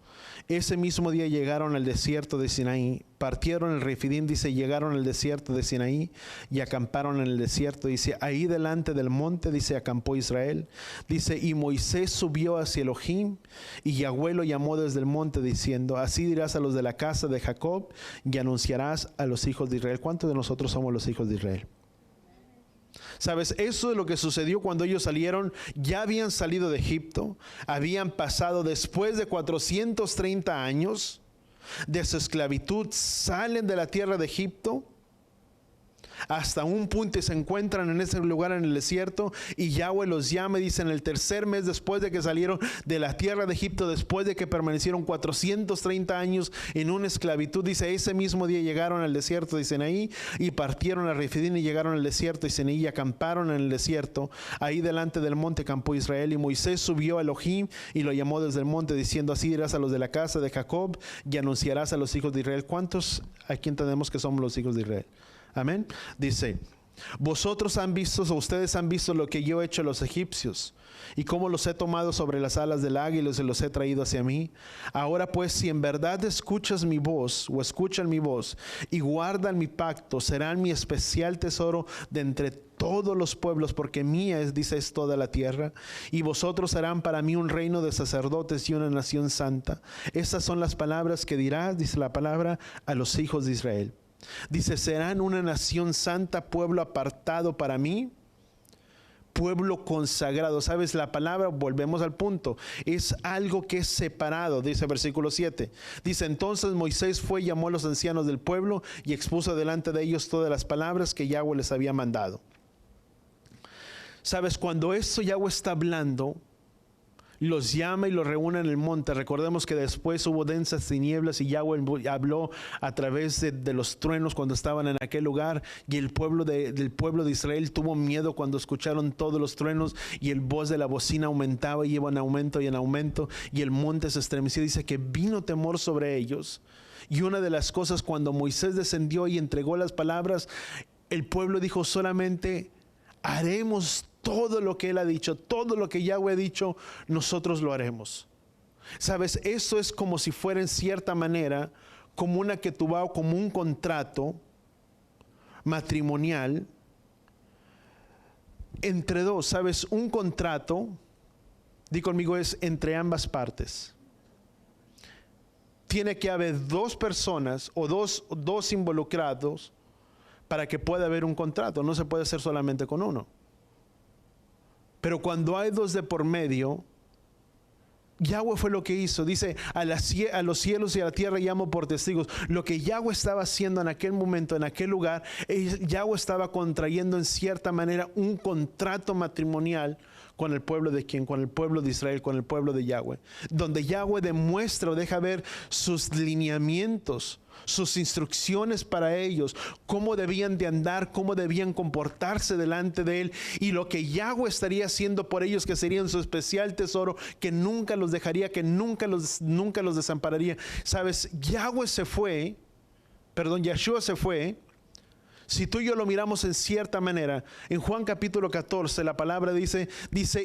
ese mismo día llegaron al desierto de Sinaí, partieron el Refidim, dice, llegaron al desierto de Sinaí y acamparon en el desierto, dice, ahí delante del monte, dice, acampó Israel, dice, y Moisés subió hacia Elohim, y Yahweh lo llamó desde el monte diciendo, así dirás a los de la casa de Jacob y anunciarás a los hijos de Israel. ¿Cuántos de nosotros somos los hijos de Israel? Sabes, eso es lo que sucedió cuando ellos salieron. Ya habían salido de Egipto, habían pasado después de 430 años de su esclavitud, salen de la tierra de Egipto hasta un punto y se encuentran en ese lugar en el desierto, y Yahweh los llama y dice, en el tercer mes después de que salieron de la tierra de Egipto, después de que permanecieron 430 años en una esclavitud, dice, ese mismo día llegaron al desierto de Sinaí y partieron a Refidim y llegaron al desierto de Sinaí y acamparon en el desierto. Ahí delante del monte acampó Israel, y Moisés subió a Elohim y lo llamó desde el monte diciendo, así dirás a los de la casa de Jacob y anunciarás a los hijos de Israel. ¿Cuántos aquí entendemos que somos los hijos de Israel? Amén. Dice, vosotros han visto, o ustedes han visto lo que yo he hecho a los egipcios y cómo los he tomado sobre las alas del águila y los he traído hacia mí. Ahora pues, si en verdad escuchas mi voz o escuchan mi voz y guardan mi pacto, serán mi especial tesoro de entre todos los pueblos, porque mía es, dice, es toda la tierra, y vosotros serán para mí un reino de sacerdotes y una nación santa. Estas son las palabras que dirás, dice la palabra, a los hijos de Israel. Dice, serán una nación santa, pueblo apartado para mí, pueblo consagrado. ¿Sabes? La palabra, volvemos al punto, es algo que es separado, dice versículo 7. Dice, entonces Moisés fue y llamó a los ancianos del pueblo y expuso delante de ellos todas las palabras que Yahweh les había mandado. ¿Sabes? Cuando esto Yahweh está hablando, los llama y los reúne en el monte. Recordemos que después hubo densas tinieblas y Yahweh habló a través de los truenos cuando estaban en aquel lugar, y el pueblo del pueblo de Israel tuvo miedo cuando escucharon todos los truenos, y el voz de la bocina aumentaba y iba en aumento, y el monte se estremeció. Dice que vino temor sobre ellos. Y una de las cosas, cuando Moisés descendió y entregó las palabras, el pueblo dijo, solamente haremos todo lo que él ha dicho, todo lo que Yahweh ha dicho, nosotros lo haremos. Sabes, eso es como si fuera en cierta manera como una ketubá o como un contrato matrimonial entre dos. Sabes, un contrato, di conmigo, es entre ambas partes. Tiene que haber dos personas o dos involucrados para que pueda haber un contrato. No se puede hacer solamente con uno. Pero cuando hay dos de por medio, Yahweh fue lo que hizo. Dice, a los cielos y a la tierra llamo por testigos. Lo que Yahweh estaba haciendo en aquel momento, en aquel lugar, Yahweh estaba contrayendo en cierta manera un contrato matrimonial con el pueblo de quién, con el pueblo de Israel, con el pueblo de Yahweh, donde Yahweh demuestra o deja ver sus lineamientos, sus instrucciones para ellos, cómo debían de andar, cómo debían comportarse delante de él, y lo que Yahweh estaría haciendo por ellos, que serían su especial tesoro, que nunca los dejaría, que nunca los desampararía. Sabes, Yahshua se fue. Si tú y yo lo miramos en cierta manera, en Juan capítulo 14, la palabra dice,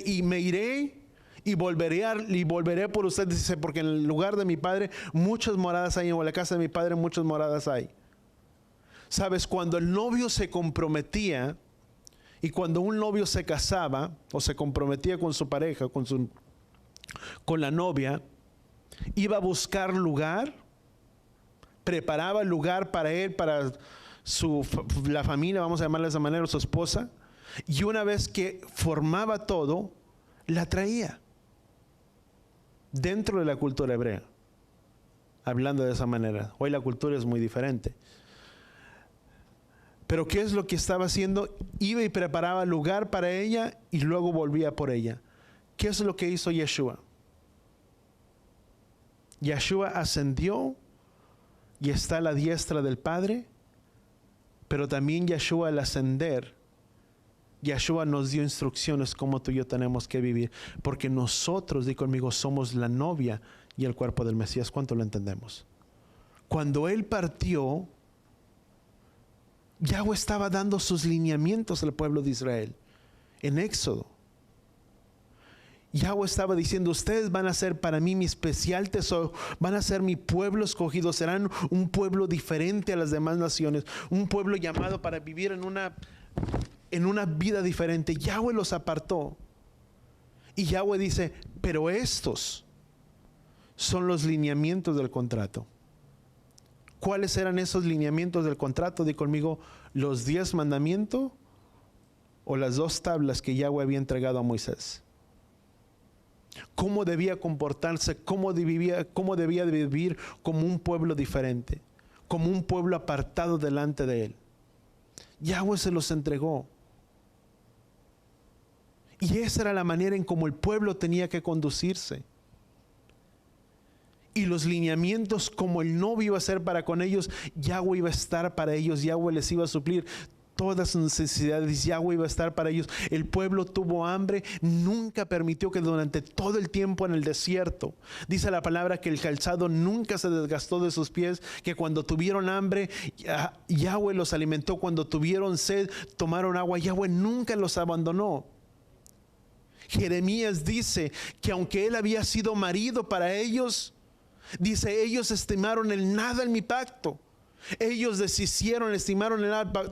y me iré y volveré por ustedes, dice, porque en el lugar de mi Padre muchas moradas hay, o en la casa de mi Padre muchas moradas hay. Sabes, cuando el novio se comprometía, y cuando un novio se casaba, o se comprometía con su pareja, con la novia, iba a buscar lugar, preparaba el lugar para él, para la familia, vamos a llamarla de esa manera, su esposa, y una vez que formaba todo, la traía dentro de la cultura hebrea, hablando de esa manera. Hoy la cultura es muy diferente, pero ¿qué es lo que estaba haciendo? Iba y preparaba lugar para ella y luego volvía por ella. ¿Qué es lo que hizo Yeshua? Yeshua ascendió y está a la diestra del Padre. Pero también Yeshua, al ascender, Yeshua nos dio instrucciones cómo tú y yo tenemos que vivir. Porque nosotros, di conmigo, somos la novia y el cuerpo del Mesías. ¿Cuánto lo entendemos? Cuando Él partió, Yahweh estaba dando sus lineamientos al pueblo de Israel. En Éxodo, Yahweh estaba diciendo, ustedes van a ser para mí mi especial tesoro, van a ser mi pueblo escogido, serán un pueblo diferente a las demás naciones, un pueblo llamado para vivir en una vida diferente. Yahweh los apartó. Y Yahweh dice, pero estos son los lineamientos del contrato. ¿Cuáles eran esos lineamientos del contrato? Di conmigo, los 10 mandamientos o las 2 tablas que Yahweh había entregado a Moisés. Cómo debía comportarse, cómo debía de vivir como un pueblo diferente, como un pueblo apartado delante de él. Yahweh se los entregó. Y esa era la manera en cómo el pueblo tenía que conducirse. Y los lineamientos como el novio iba a ser para con ellos, Yahweh iba a estar para ellos, Yahweh les iba a suplir todas sus necesidades, Yahweh iba a estar para ellos. El pueblo tuvo hambre, nunca permitió que durante todo el tiempo en el desierto, dice la palabra que el calzado nunca se desgastó de sus pies, que cuando tuvieron hambre, Yahweh los alimentó, cuando tuvieron sed, tomaron agua, Yahweh nunca los abandonó. Jeremías dice que aunque él había sido marido para ellos, dice, ellos estimaron el nada en mi pacto. Ellos estimaron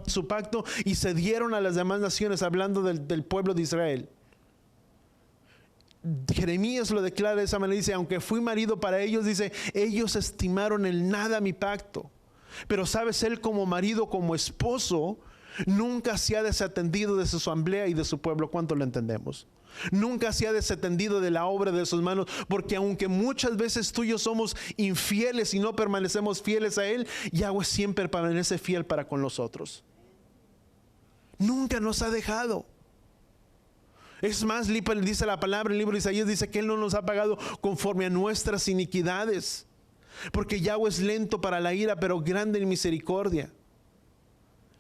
su pacto y se dieron a las demás naciones, hablando del pueblo de Israel. Jeremías lo declara de esa manera, dice, aunque fui marido para ellos, dice, ellos estimaron el nada mi pacto. Pero sabes, él como marido, como esposo, nunca se ha desatendido de su asamblea y de su pueblo. ¿Cuánto lo entendemos? Nunca se ha desatendido de la obra de sus manos, porque aunque muchas veces tú y yo somos infieles y no permanecemos fieles a Él, Yahweh siempre permanece fiel para con nosotros. Nunca nos ha dejado. Es más, dice la palabra, el libro de Isaías dice que Él no nos ha pagado conforme a nuestras iniquidades, porque Yahweh es lento para la ira, pero grande en misericordia.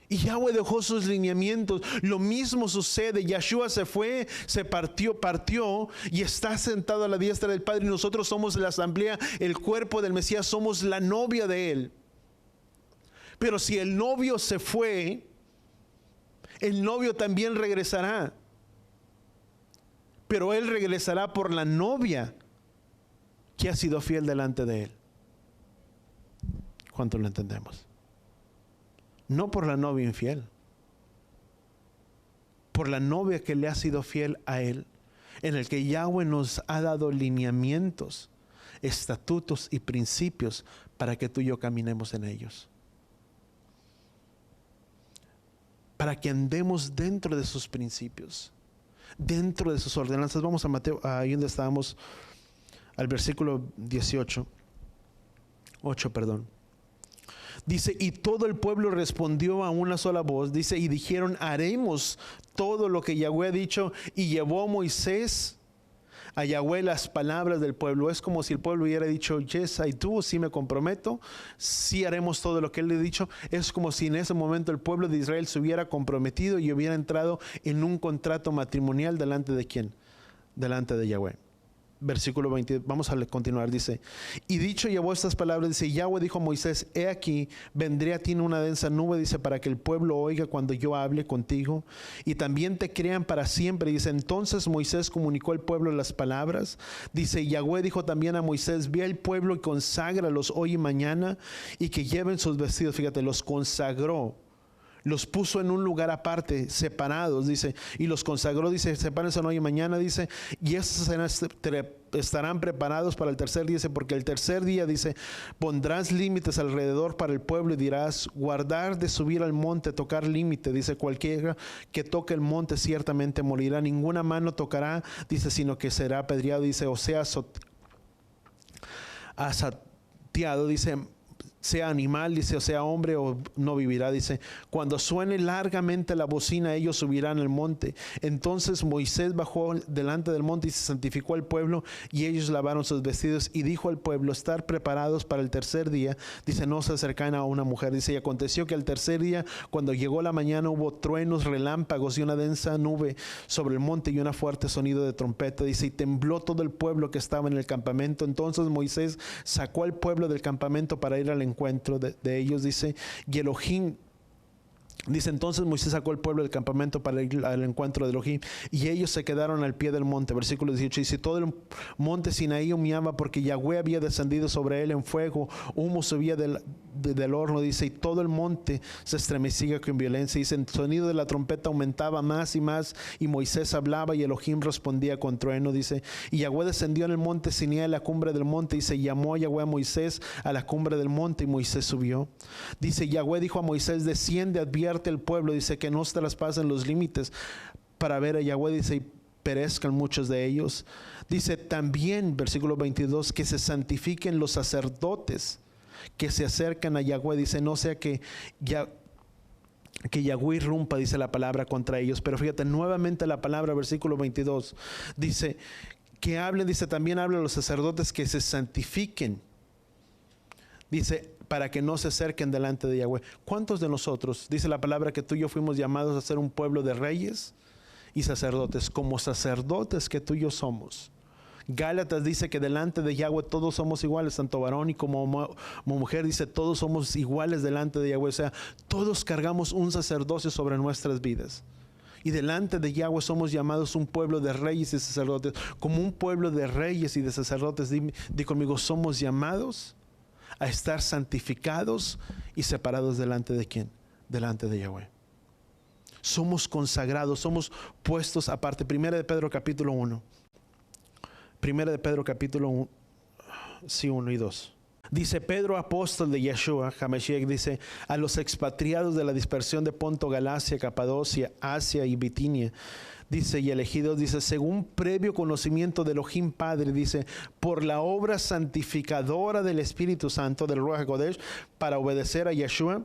Y Yahweh dejó sus lineamientos. Lo mismo sucede. Yeshua se fue, se partió y está sentado a la diestra del Padre. Y nosotros somos la asamblea, el cuerpo del Mesías, somos la novia de Él. Pero si el novio se fue, el novio también regresará. Pero Él regresará por la novia que ha sido fiel delante de Él. ¿Cuánto lo entendemos? No por la novia infiel, por la novia que le ha sido fiel a Él, en el que Yahweh nos ha dado lineamientos, estatutos y principios para que tú y yo caminemos en ellos, para que andemos dentro de sus principios, dentro de sus ordenanzas. Vamos a Mateo, ahí donde estábamos, al versículo 8, perdón. Dice, y todo el pueblo respondió a una sola voz, dice, y dijeron, haremos todo lo que Yahweh ha dicho, y llevó Moisés a Yahweh las palabras del pueblo. Es como si el pueblo hubiera dicho, yes, I do, sí me comprometo, sí haremos todo lo que él le ha dicho. Es como si en ese momento el pueblo de Israel se hubiera comprometido y hubiera entrado en un contrato matrimonial delante de ¿quién? Delante de Yahweh. Versículo 20, vamos a continuar, dice, y dicho llevó estas palabras, dice, Yahweh dijo a Moisés, he aquí, vendré a ti en una densa nube, dice, para que el pueblo oiga cuando yo hable contigo, y también te crean para siempre, dice, entonces Moisés comunicó al pueblo las palabras, dice, Yahweh dijo también a Moisés, ve al pueblo y conságralos hoy y mañana, y que lleven sus vestidos, fíjate, los consagró, los puso en un lugar aparte, separados, dice, y los consagró, dice, sepárense hoy y mañana, dice, y estos estarán preparados para el tercer día, dice, porque el tercer día, dice, pondrás límites alrededor para el pueblo y dirás, guardar de subir al monte, tocar límite, dice, cualquiera que toque el monte ciertamente morirá, ninguna mano tocará, dice, sino que será apedreado, dice, o sea, asateado, dice, sea animal, dice, o sea hombre, o no vivirá, dice, cuando suene largamente la bocina, ellos subirán al monte. Entonces Moisés bajó delante del monte y se santificó al pueblo, y ellos lavaron sus vestidos, y dijo al pueblo, estar preparados para el tercer día, dice, no se acercan a una mujer, dice, y aconteció que al tercer día, cuando llegó la mañana, hubo truenos, relámpagos y una densa nube sobre el monte y un fuerte sonido de trompeta, dice, y tembló todo el pueblo que estaba en el campamento. Entonces Moisés sacó al pueblo del campamento para ir al encuentro de ellos, dice, y Elohim, dice, entonces Moisés sacó al pueblo del campamento para ir al encuentro de Elohim, y ellos se quedaron al pie del monte. Versículo 18, dice, todo el monte Sinaí humeaba porque Yahweh había descendido sobre él en fuego, humo subía del horno, dice, y todo el monte se estremecía con violencia, dice, el sonido de la trompeta aumentaba más y más, y Moisés hablaba y Elohim respondía con trueno, dice, y Yahweh descendió en el monte Sinaí a la cumbre del monte, y se llamó Yahweh a Moisés a la cumbre del monte, y Moisés subió. Dice, Yahweh dijo a Moisés, desciende, advierte el pueblo, dice, que no se traspasen los límites para ver a Yahweh, dice, y perezcan muchos de ellos. Dice también, versículo 22, que se santifiquen los sacerdotes que se acercan a Yahweh, dice, no sea que Yahweh irrumpa, dice la palabra, contra ellos. Pero fíjate, nuevamente la palabra, versículo 22, dice, que hablen, dice, también habla a los sacerdotes que se santifiquen, dice, para que no se acerquen delante de Yahweh. ¿Cuántos de nosotros, dice la palabra, que tú y yo fuimos llamados a ser un pueblo de reyes y sacerdotes, como sacerdotes que tú y yo somos? Gálatas dice que delante de Yahweh todos somos iguales, tanto varón y como mujer, dice, todos somos iguales delante de Yahweh, o sea, todos cargamos un sacerdocio sobre nuestras vidas. Y delante de Yahweh somos llamados un pueblo de reyes y sacerdotes. Como un pueblo de reyes y de sacerdotes, di conmigo, somos llamados a estar santificados y separados delante de ¿quién? Delante de Yahweh. Somos consagrados, somos puestos aparte. Primera de Pedro capítulo 1. Primera de Pedro capítulo 1, sí, 1 y 2. Dice, Pedro, apóstol de Yeshua, HaMashiach, dice, a los expatriados de la dispersión de Ponto, Galacia, Capadocia, Asia y Bitinia, dice, y elegidos, dice, según previo conocimiento de Elohim Padre, dice, por la obra santificadora del Espíritu Santo, del Ruach HaKodesh, para obedecer a Yeshua,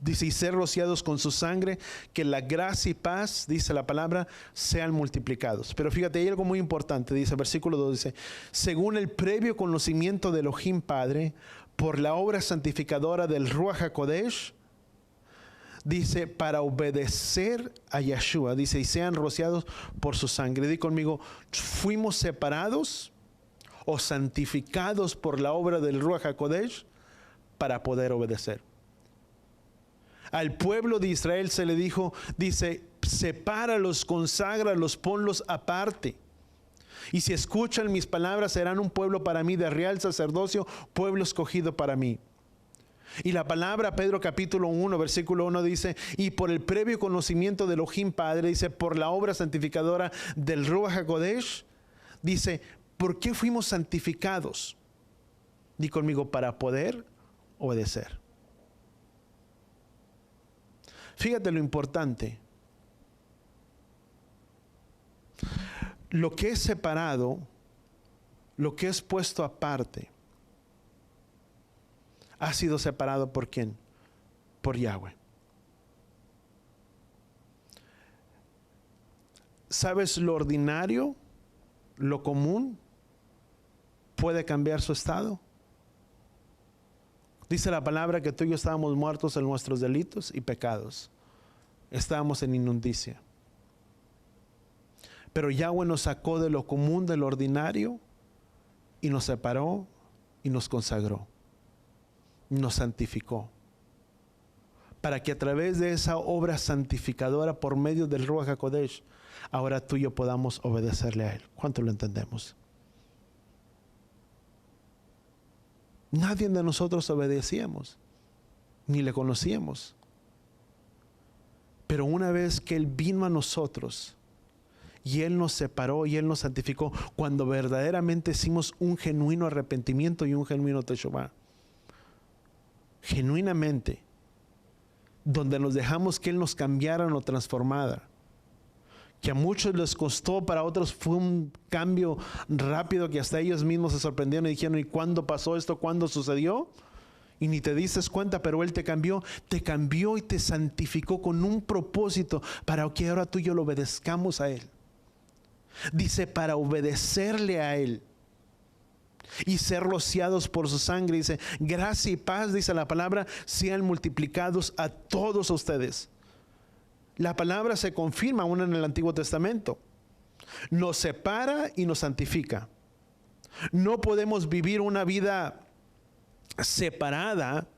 dice, y ser rociados con su sangre, que la gracia y paz, dice la palabra, sean multiplicados. Pero fíjate, hay algo muy importante, dice, versículo 2, dice, según el previo conocimiento de Elohim Padre, por la obra santificadora del Ruach HaKodesh, dice, para obedecer a Yeshua, dice, y sean rociados por su sangre. Di conmigo, fuimos separados o santificados por la obra del Ruach HaKodesh para poder obedecer. Al pueblo de Israel se le dijo, dice, sepáralos, conságralos, ponlos aparte. Y si escuchan mis palabras, serán un pueblo para mí de real sacerdocio, pueblo escogido para mí. Y la palabra, Pedro capítulo 1, versículo 1 dice, y por el previo conocimiento de Elohim Padre, dice, por la obra santificadora del Ruach HaKodesh, dice, ¿por qué fuimos santificados? Di conmigo, para poder obedecer. Fíjate lo importante. Lo que es separado lo que es puesto aparte, ha sido separado ¿por quién? Por Yahweh. ¿Sabes? Lo ordinario, lo común, puede cambiar su estado. Dice la palabra que tú y yo estábamos muertos en nuestros delitos y pecados. Estábamos en inmundicia. Pero Yahweh nos sacó de lo común, de lo ordinario, y nos separó y nos consagró. Nos santificó. Para que a través de esa obra santificadora por medio del Ruach HaKodesh, ahora tú y yo podamos obedecerle a Él. ¿Cuánto lo entendemos? Nadie de nosotros obedecíamos, ni le conocíamos. Pero una vez que Él vino a nosotros, y Él nos separó y Él nos santificó, cuando verdaderamente hicimos un genuino arrepentimiento y un genuino teshuvah, genuinamente, donde nos dejamos que Él nos cambiara, nos transformara, que a muchos les costó, para otros fue un cambio rápido que hasta ellos mismos se sorprendieron y dijeron: ¿y cuándo pasó esto? ¿Cuándo sucedió? Y ni te diste cuenta, pero Él te cambió y te santificó con un propósito para que ahora tú y yo lo obedezcamos a Él. Dice, para obedecerle a Él y ser rociados por su sangre. Dice, gracia y paz, dice la palabra, sean multiplicados a todos ustedes. La palabra se confirma aún en el Antiguo Testamento. Nos separa y nos santifica. No podemos vivir una vida separada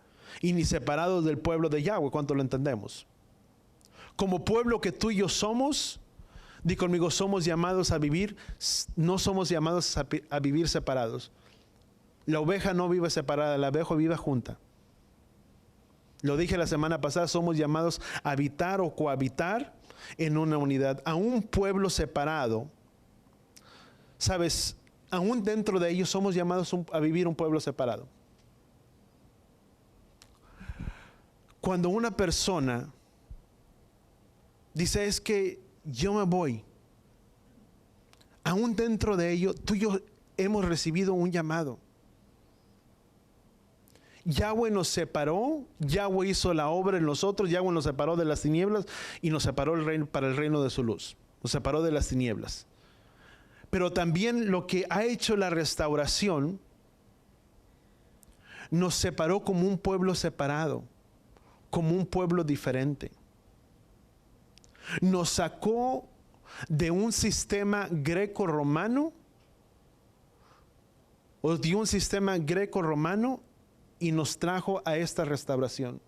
y ni separados del pueblo de Yahweh. ¿Cuánto lo entendemos? Como pueblo que tú y yo somos, di conmigo, somos llamados a vivir, no somos llamados a vivir separados. La oveja no vive separada, la oveja vive junta. Lo dije la semana pasada, somos llamados a habitar o cohabitar en una unidad. A un pueblo separado, ¿sabes? Aún dentro de ellos somos llamados a vivir un pueblo separado. Cuando una persona dice, es que yo me voy, aún dentro de ello, tú y yo hemos recibido un llamado. Yahweh nos separó, Yahweh hizo la obra en nosotros, Yahweh nos separó de las tinieblas y nos separó para el reino de su luz. Nos separó de las tinieblas. Pero también lo que ha hecho la restauración, nos separó como un pueblo separado, como un pueblo diferente. Nos sacó de un sistema greco-romano, o de un sistema greco-romano, y nos trajo a esta restauración,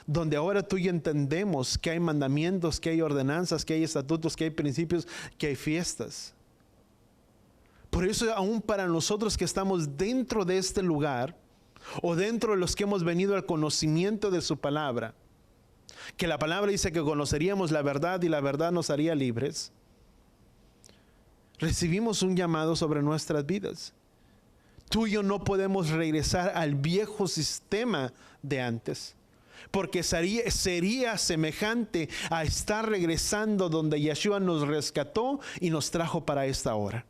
donde ahora tú y yo entendemos que hay mandamientos, que hay ordenanzas, que hay estatutos, que hay principios, que hay fiestas. Por eso aún para nosotros que estamos dentro de este lugar, o dentro de los que hemos venido al conocimiento de su palabra, que la palabra dice que conoceríamos la verdad y la verdad nos haría libres, recibimos un llamado sobre nuestras vidas. Tú y yo no podemos regresar al viejo sistema de antes, porque sería semejante a estar regresando donde Yeshua nos rescató y nos trajo para esta hora.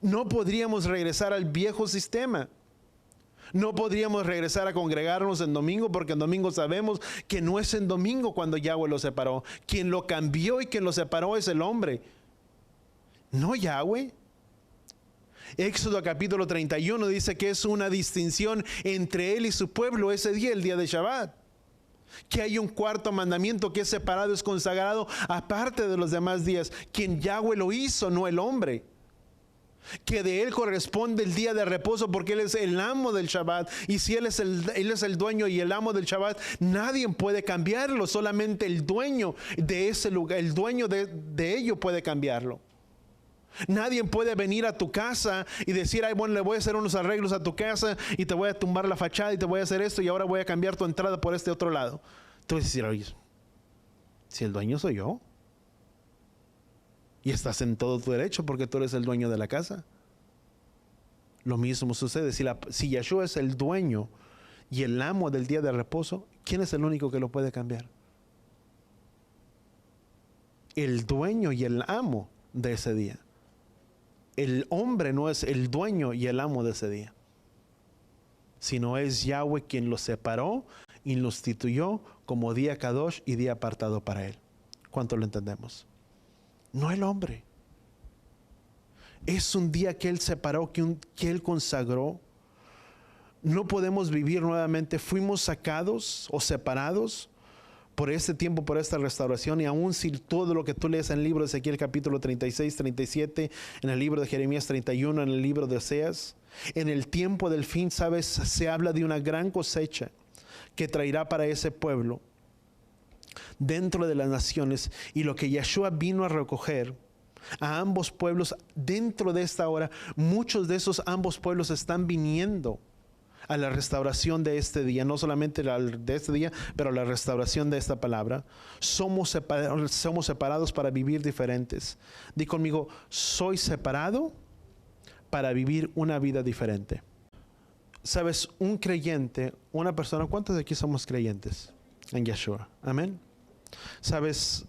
No podríamos regresar al viejo sistema. No podríamos regresar a congregarnos en domingo, porque en domingo sabemos que no es en domingo cuando Yahweh lo separó. Quien lo cambió y quien lo separó es el hombre, no Yahweh. Éxodo capítulo 31 dice que es una distinción entre él y su pueblo ese día, el día de Shabbat. Que hay un cuarto mandamiento que es separado, es consagrado aparte de los demás días. Quien Yahweh lo hizo, no el hombre. Que de él corresponde el día de reposo, porque él es el amo del Shabbat. Y si él es el dueño y el amo del Shabbat, nadie puede cambiarlo. Solamente el dueño de ese lugar, el dueño de ello puede cambiarlo. Nadie puede venir a tu casa y decir, ay, bueno, le voy a hacer unos arreglos a tu casa y te voy a tumbar la fachada y te voy a hacer esto y ahora voy a cambiar tu entrada por este otro lado. Tú vas a decir, oye, si el dueño soy yo. Y estás en todo tu derecho porque tú eres el dueño de la casa. Lo mismo sucede. Si Yeshua es el dueño y el amo del día de reposo, ¿quién es el único que lo puede cambiar? El dueño y el amo de ese día. el hombre no es el dueño y el amo de ese día, sino es Yahweh quien los separó y los instituyó como día Kadosh y día apartado para él. ¿Cuánto lo entendemos? No el hombre. Es un día que él separó, que él consagró. No podemos vivir nuevamente. Fuimos sacados o separados por este tiempo, por esta restauración, y aún si todo lo que tú lees en el libro de Ezequiel capítulo 36, 37, en el libro de Jeremías 31, en el libro de Oseas, en el tiempo del fin, sabes, se habla de una gran cosecha que traerá para ese pueblo dentro de las naciones, y lo que Yeshua vino a recoger a ambos pueblos dentro de esta hora. Muchos de esos ambos pueblos están viniendo a la restauración de este día, no solamente de este día, pero la restauración de esta palabra. Somos separados para vivir diferentes. Di conmigo, soy separado para vivir una vida diferente. Sabes, un creyente, una persona, ¿cuántos de aquí somos creyentes en Yeshua? Amén. Sabes,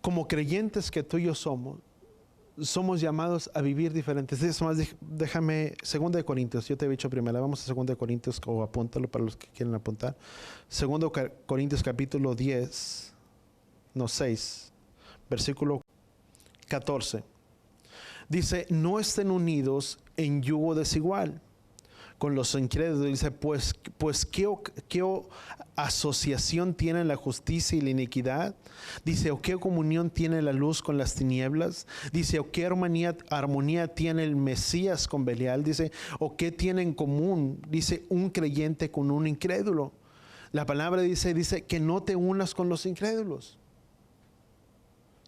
como creyentes que tú y yo somos llamados a vivir diferentes. Es más, déjame, 2 Corintios, yo te he dicho primero, vamos a 2 Corintios, o apúntalo para los que quieren apuntar. 2 Corintios capítulo 6, versículo 14. Dice, no estén unidos en yugo desigual con los incrédulos. Dice, pues ¿qué asociación tiene la justicia y la iniquidad? Dice, ¿o qué comunión tiene la luz con las tinieblas? Dice, ¿o qué armonía tiene el Mesías con Belial? Dice, ¿o qué tiene en común? Dice, un creyente con un incrédulo. La palabra dice que no te unas con los incrédulos.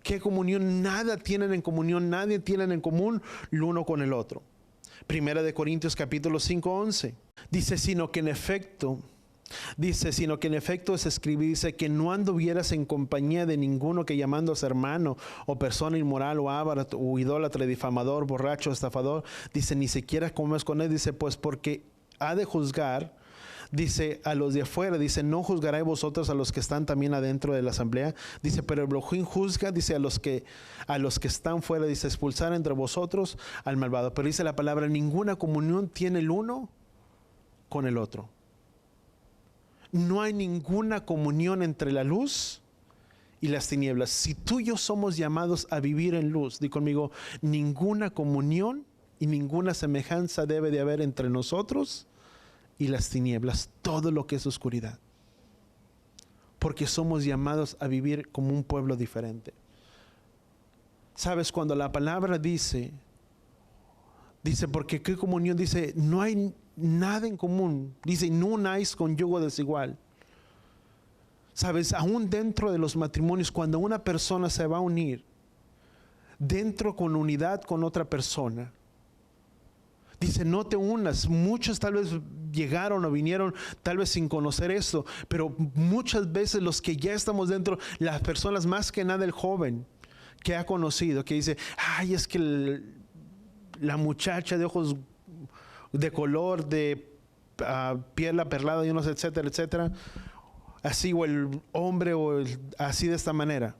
¿Qué comunión? Nada tienen en comunión, nadie tienen en común el uno con el otro. Primera de Corintios capítulo 5, 11. Dice, sino que en efecto es escribir, dice, que no anduvieras en compañía de ninguno que llamándose hermano, o persona inmoral, o avaro, o idólatra, difamador, borracho, estafador, dice, ni siquiera comes con él. Dice, pues porque ha de juzgar, dice, a los de afuera. Dice, no juzgaráis vosotros a los que están también adentro de la asamblea. Dice, pero el Elohim juzga, dice, a los que están fuera. Dice, expulsar entre vosotros al malvado. Pero dice la palabra, ninguna comunión tiene el uno con el otro. No hay ninguna comunión entre la luz y las tinieblas. Si tú y yo somos llamados a vivir en luz, di conmigo, ninguna comunión y ninguna semejanza debe de haber entre nosotros y las tinieblas, todo lo que es oscuridad. Porque somos llamados a vivir como un pueblo diferente. Sabes, cuando la palabra dice, porque qué comunión, dice, no hay nada en común. Dice, no unáis con yugo desigual. Sabes, aún dentro de los matrimonios, cuando una persona se va a unir, dentro con unidad con otra persona, dice, no te unas. Muchos tal vez llegaron o vinieron tal vez sin conocer esto, pero muchas veces los que ya estamos dentro, las personas, más que nada el joven que ha conocido, que dice, ay, es que la muchacha de ojos de color, de piel aperlada y unos, etcétera, etcétera, así, o el hombre, así de esta manera.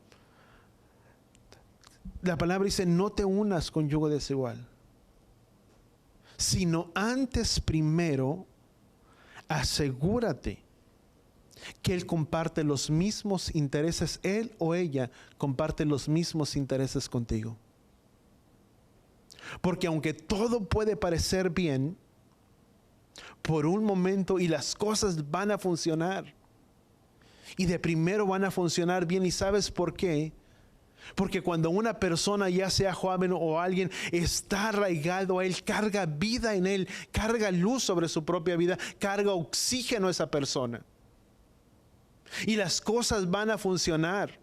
La palabra dice, no te unas con yugo desigual, sino antes primero asegúrate que él comparte los mismos intereses, él o ella comparte los mismos intereses contigo. Porque aunque todo puede parecer bien por un momento, y las cosas van a funcionar, y de primero van a funcionar bien, ¿y sabes por qué? Porque cuando una persona, ya sea joven o alguien, está arraigado a él, carga vida en él, carga luz sobre su propia vida, carga oxígeno a esa persona. Y las cosas van a funcionar.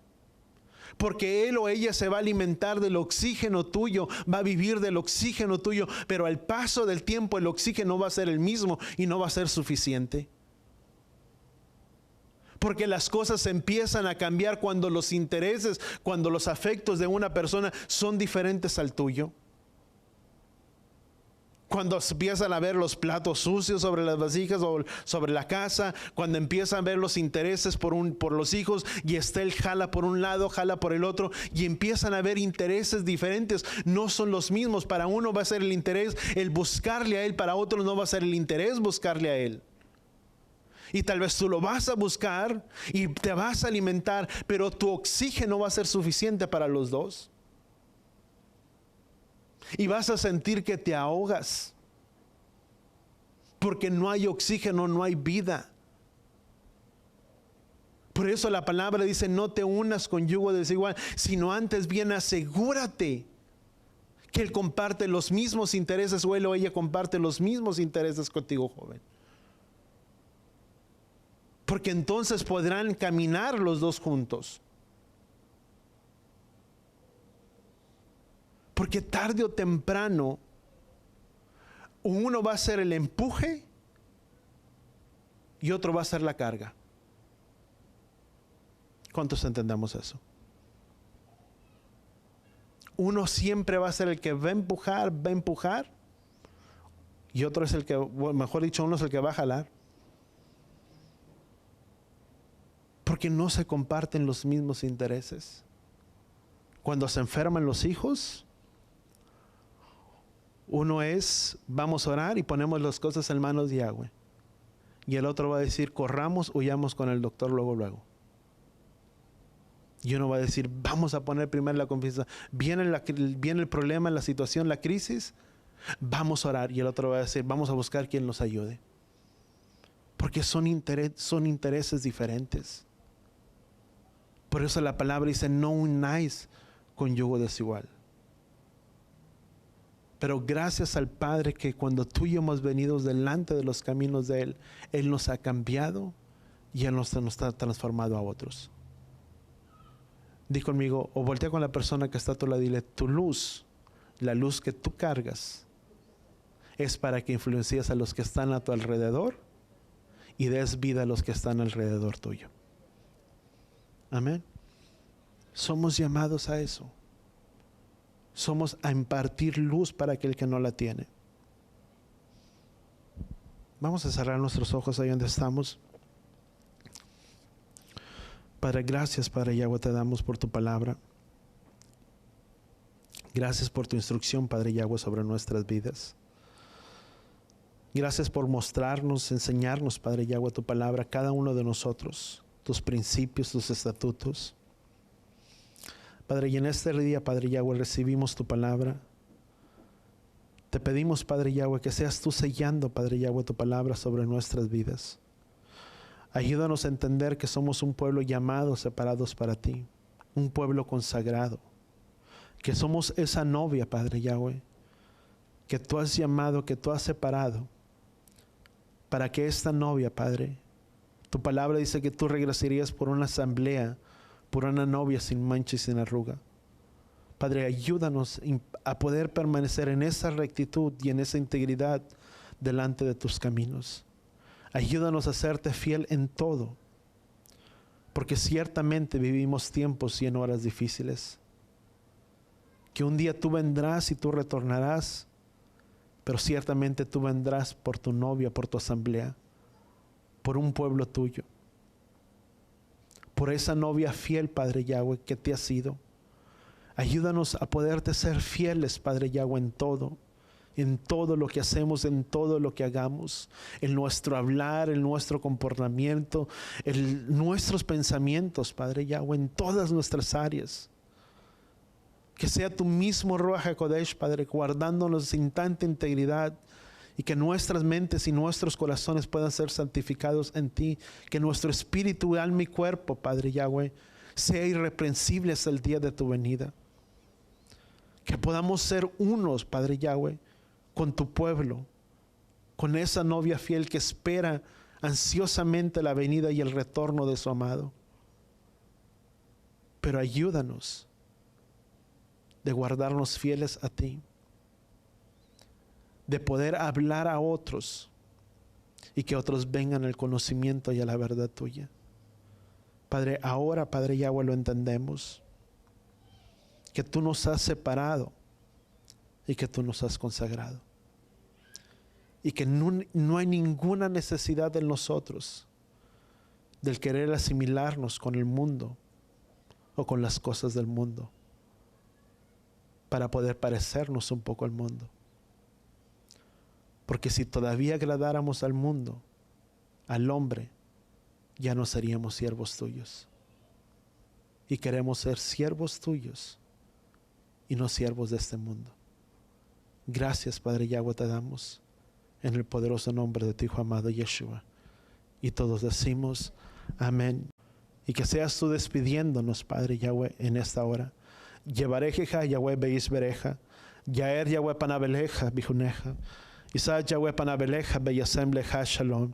Porque él o ella se va a alimentar del oxígeno tuyo, va a vivir del oxígeno tuyo, pero al paso del tiempo el oxígeno va a ser el mismo y no va a ser suficiente. Porque las cosas empiezan a cambiar cuando los intereses, cuando los afectos de una persona son diferentes al tuyo. Cuando empiezan a ver los platos sucios sobre las vasijas o sobre la casa, cuando empiezan a ver los intereses por los hijos y él jala por un lado, jala por el otro y empiezan a ver intereses diferentes, no son los mismos. Para uno va a ser el interés el buscarle a él, para otros no va a ser el interés buscarle a él. Y tal vez tú lo vas a buscar y te vas a alimentar, pero tu oxígeno va a ser suficiente para los dos. Y vas a sentir que te ahogas, porque no hay oxígeno, no hay vida. Por eso la palabra dice: no te unas con yugo desigual, sino antes bien asegúrate que él comparte los mismos intereses, o él o ella comparte los mismos intereses contigo, joven. Porque entonces podrán caminar los dos juntos. Porque tarde o temprano, uno va a ser el empuje y otro va a ser la carga. ¿Cuántos entendamos eso? Uno siempre va a ser el que va a empujar, y otro es el que, mejor dicho, uno es el que va a jalar. Porque no se comparten los mismos intereses. Cuando se enferman los hijos, uno es: vamos a orar y ponemos las cosas en manos de Yahweh. Y el otro va a decir: corramos, huyamos con el doctor luego. Y uno va a decir: vamos a poner primero la confianza. Viene el problema, la situación, la crisis, vamos a orar. Y el otro va a decir: vamos a buscar quien nos ayude. Porque son intereses diferentes. Por eso la palabra dice: no unáis con yugo desigual. Pero gracias al Padre, que cuando tú y yo hemos venido delante de los caminos de Él, Él nos ha cambiado y Él nos ha transformado a otros. Di conmigo, o voltea con la persona que está a tu lado y dile: tu luz, la luz que tú cargas, es para que influencies a los que están a tu alrededor y des vida a los que están alrededor tuyo. Amén. Somos llamados a eso. Somos a impartir luz para aquel que no la tiene. Vamos a cerrar nuestros ojos ahí donde estamos. Padre, gracias, Padre Yahweh, te damos por tu palabra. Gracias por tu instrucción, Padre Yahweh, sobre nuestras vidas. Gracias por mostrarnos, enseñarnos, Padre Yahweh, tu palabra, cada uno de nosotros, tus principios, tus estatutos. Padre, y en este día, Padre Yahweh, recibimos tu palabra. Te pedimos, Padre Yahweh, que seas tú sellando, Padre Yahweh, tu palabra sobre nuestras vidas. Ayúdanos a entender que somos un pueblo llamado, separados para ti, un pueblo consagrado, que somos esa novia, Padre Yahweh, que tú has llamado, que tú has separado, para que esta novia, Padre, tu palabra dice que tú regresarías por una asamblea, por una novia sin mancha y sin arruga. Padre, ayúdanos a poder permanecer en esa rectitud y en esa integridad delante de tus caminos. Ayúdanos a serte fiel en todo, porque ciertamente vivimos tiempos y en horas difíciles. Que un día tú vendrás y tú retornarás, pero ciertamente tú vendrás por tu novia, por tu asamblea, por un pueblo tuyo, por esa novia fiel, Padre Yahweh, que te ha sido. Ayúdanos a poderte ser fieles, Padre Yahweh, en todo lo que hacemos, en todo lo que hagamos, en nuestro hablar, en nuestro comportamiento, en nuestros pensamientos, Padre Yahweh, en todas nuestras áreas. Que sea tu mismo Ruach HaKodesh, Padre, guardándonos sin tanta integridad, y que nuestras mentes y nuestros corazones puedan ser santificados en ti. Que nuestro espíritu, alma y cuerpo, Padre Yahweh, sea irreprensible hasta el día de tu venida. Que podamos ser unos, Padre Yahweh, con tu pueblo, con esa novia fiel que espera ansiosamente la venida y el retorno de su amado. Pero ayúdanos de guardarnos fieles a ti, de poder hablar a otros y que otros vengan al conocimiento y a la verdad tuya. Padre, ahora, Padre Yahweh, lo entendemos, que tú nos has separado y que tú nos has consagrado. y que no hay ninguna necesidad en nosotros del querer asimilarnos con el mundo o con las cosas del mundo para poder parecernos un poco al mundo. Porque si todavía agradáramos al mundo, al hombre, ya no seríamos siervos tuyos. Y queremos ser siervos tuyos y no siervos de este mundo. Gracias, Padre Yahweh, te damos en el poderoso nombre de tu Hijo amado Yeshua. Y todos decimos amén. Y que seas tú despidiéndonos, Padre Yahweh, en esta hora. Yevarejeja Yahweh beis bereja, Yaer Yahweh panabeleja bijuneja, Isaac Yahweh panabeleja beyasem leja shalom.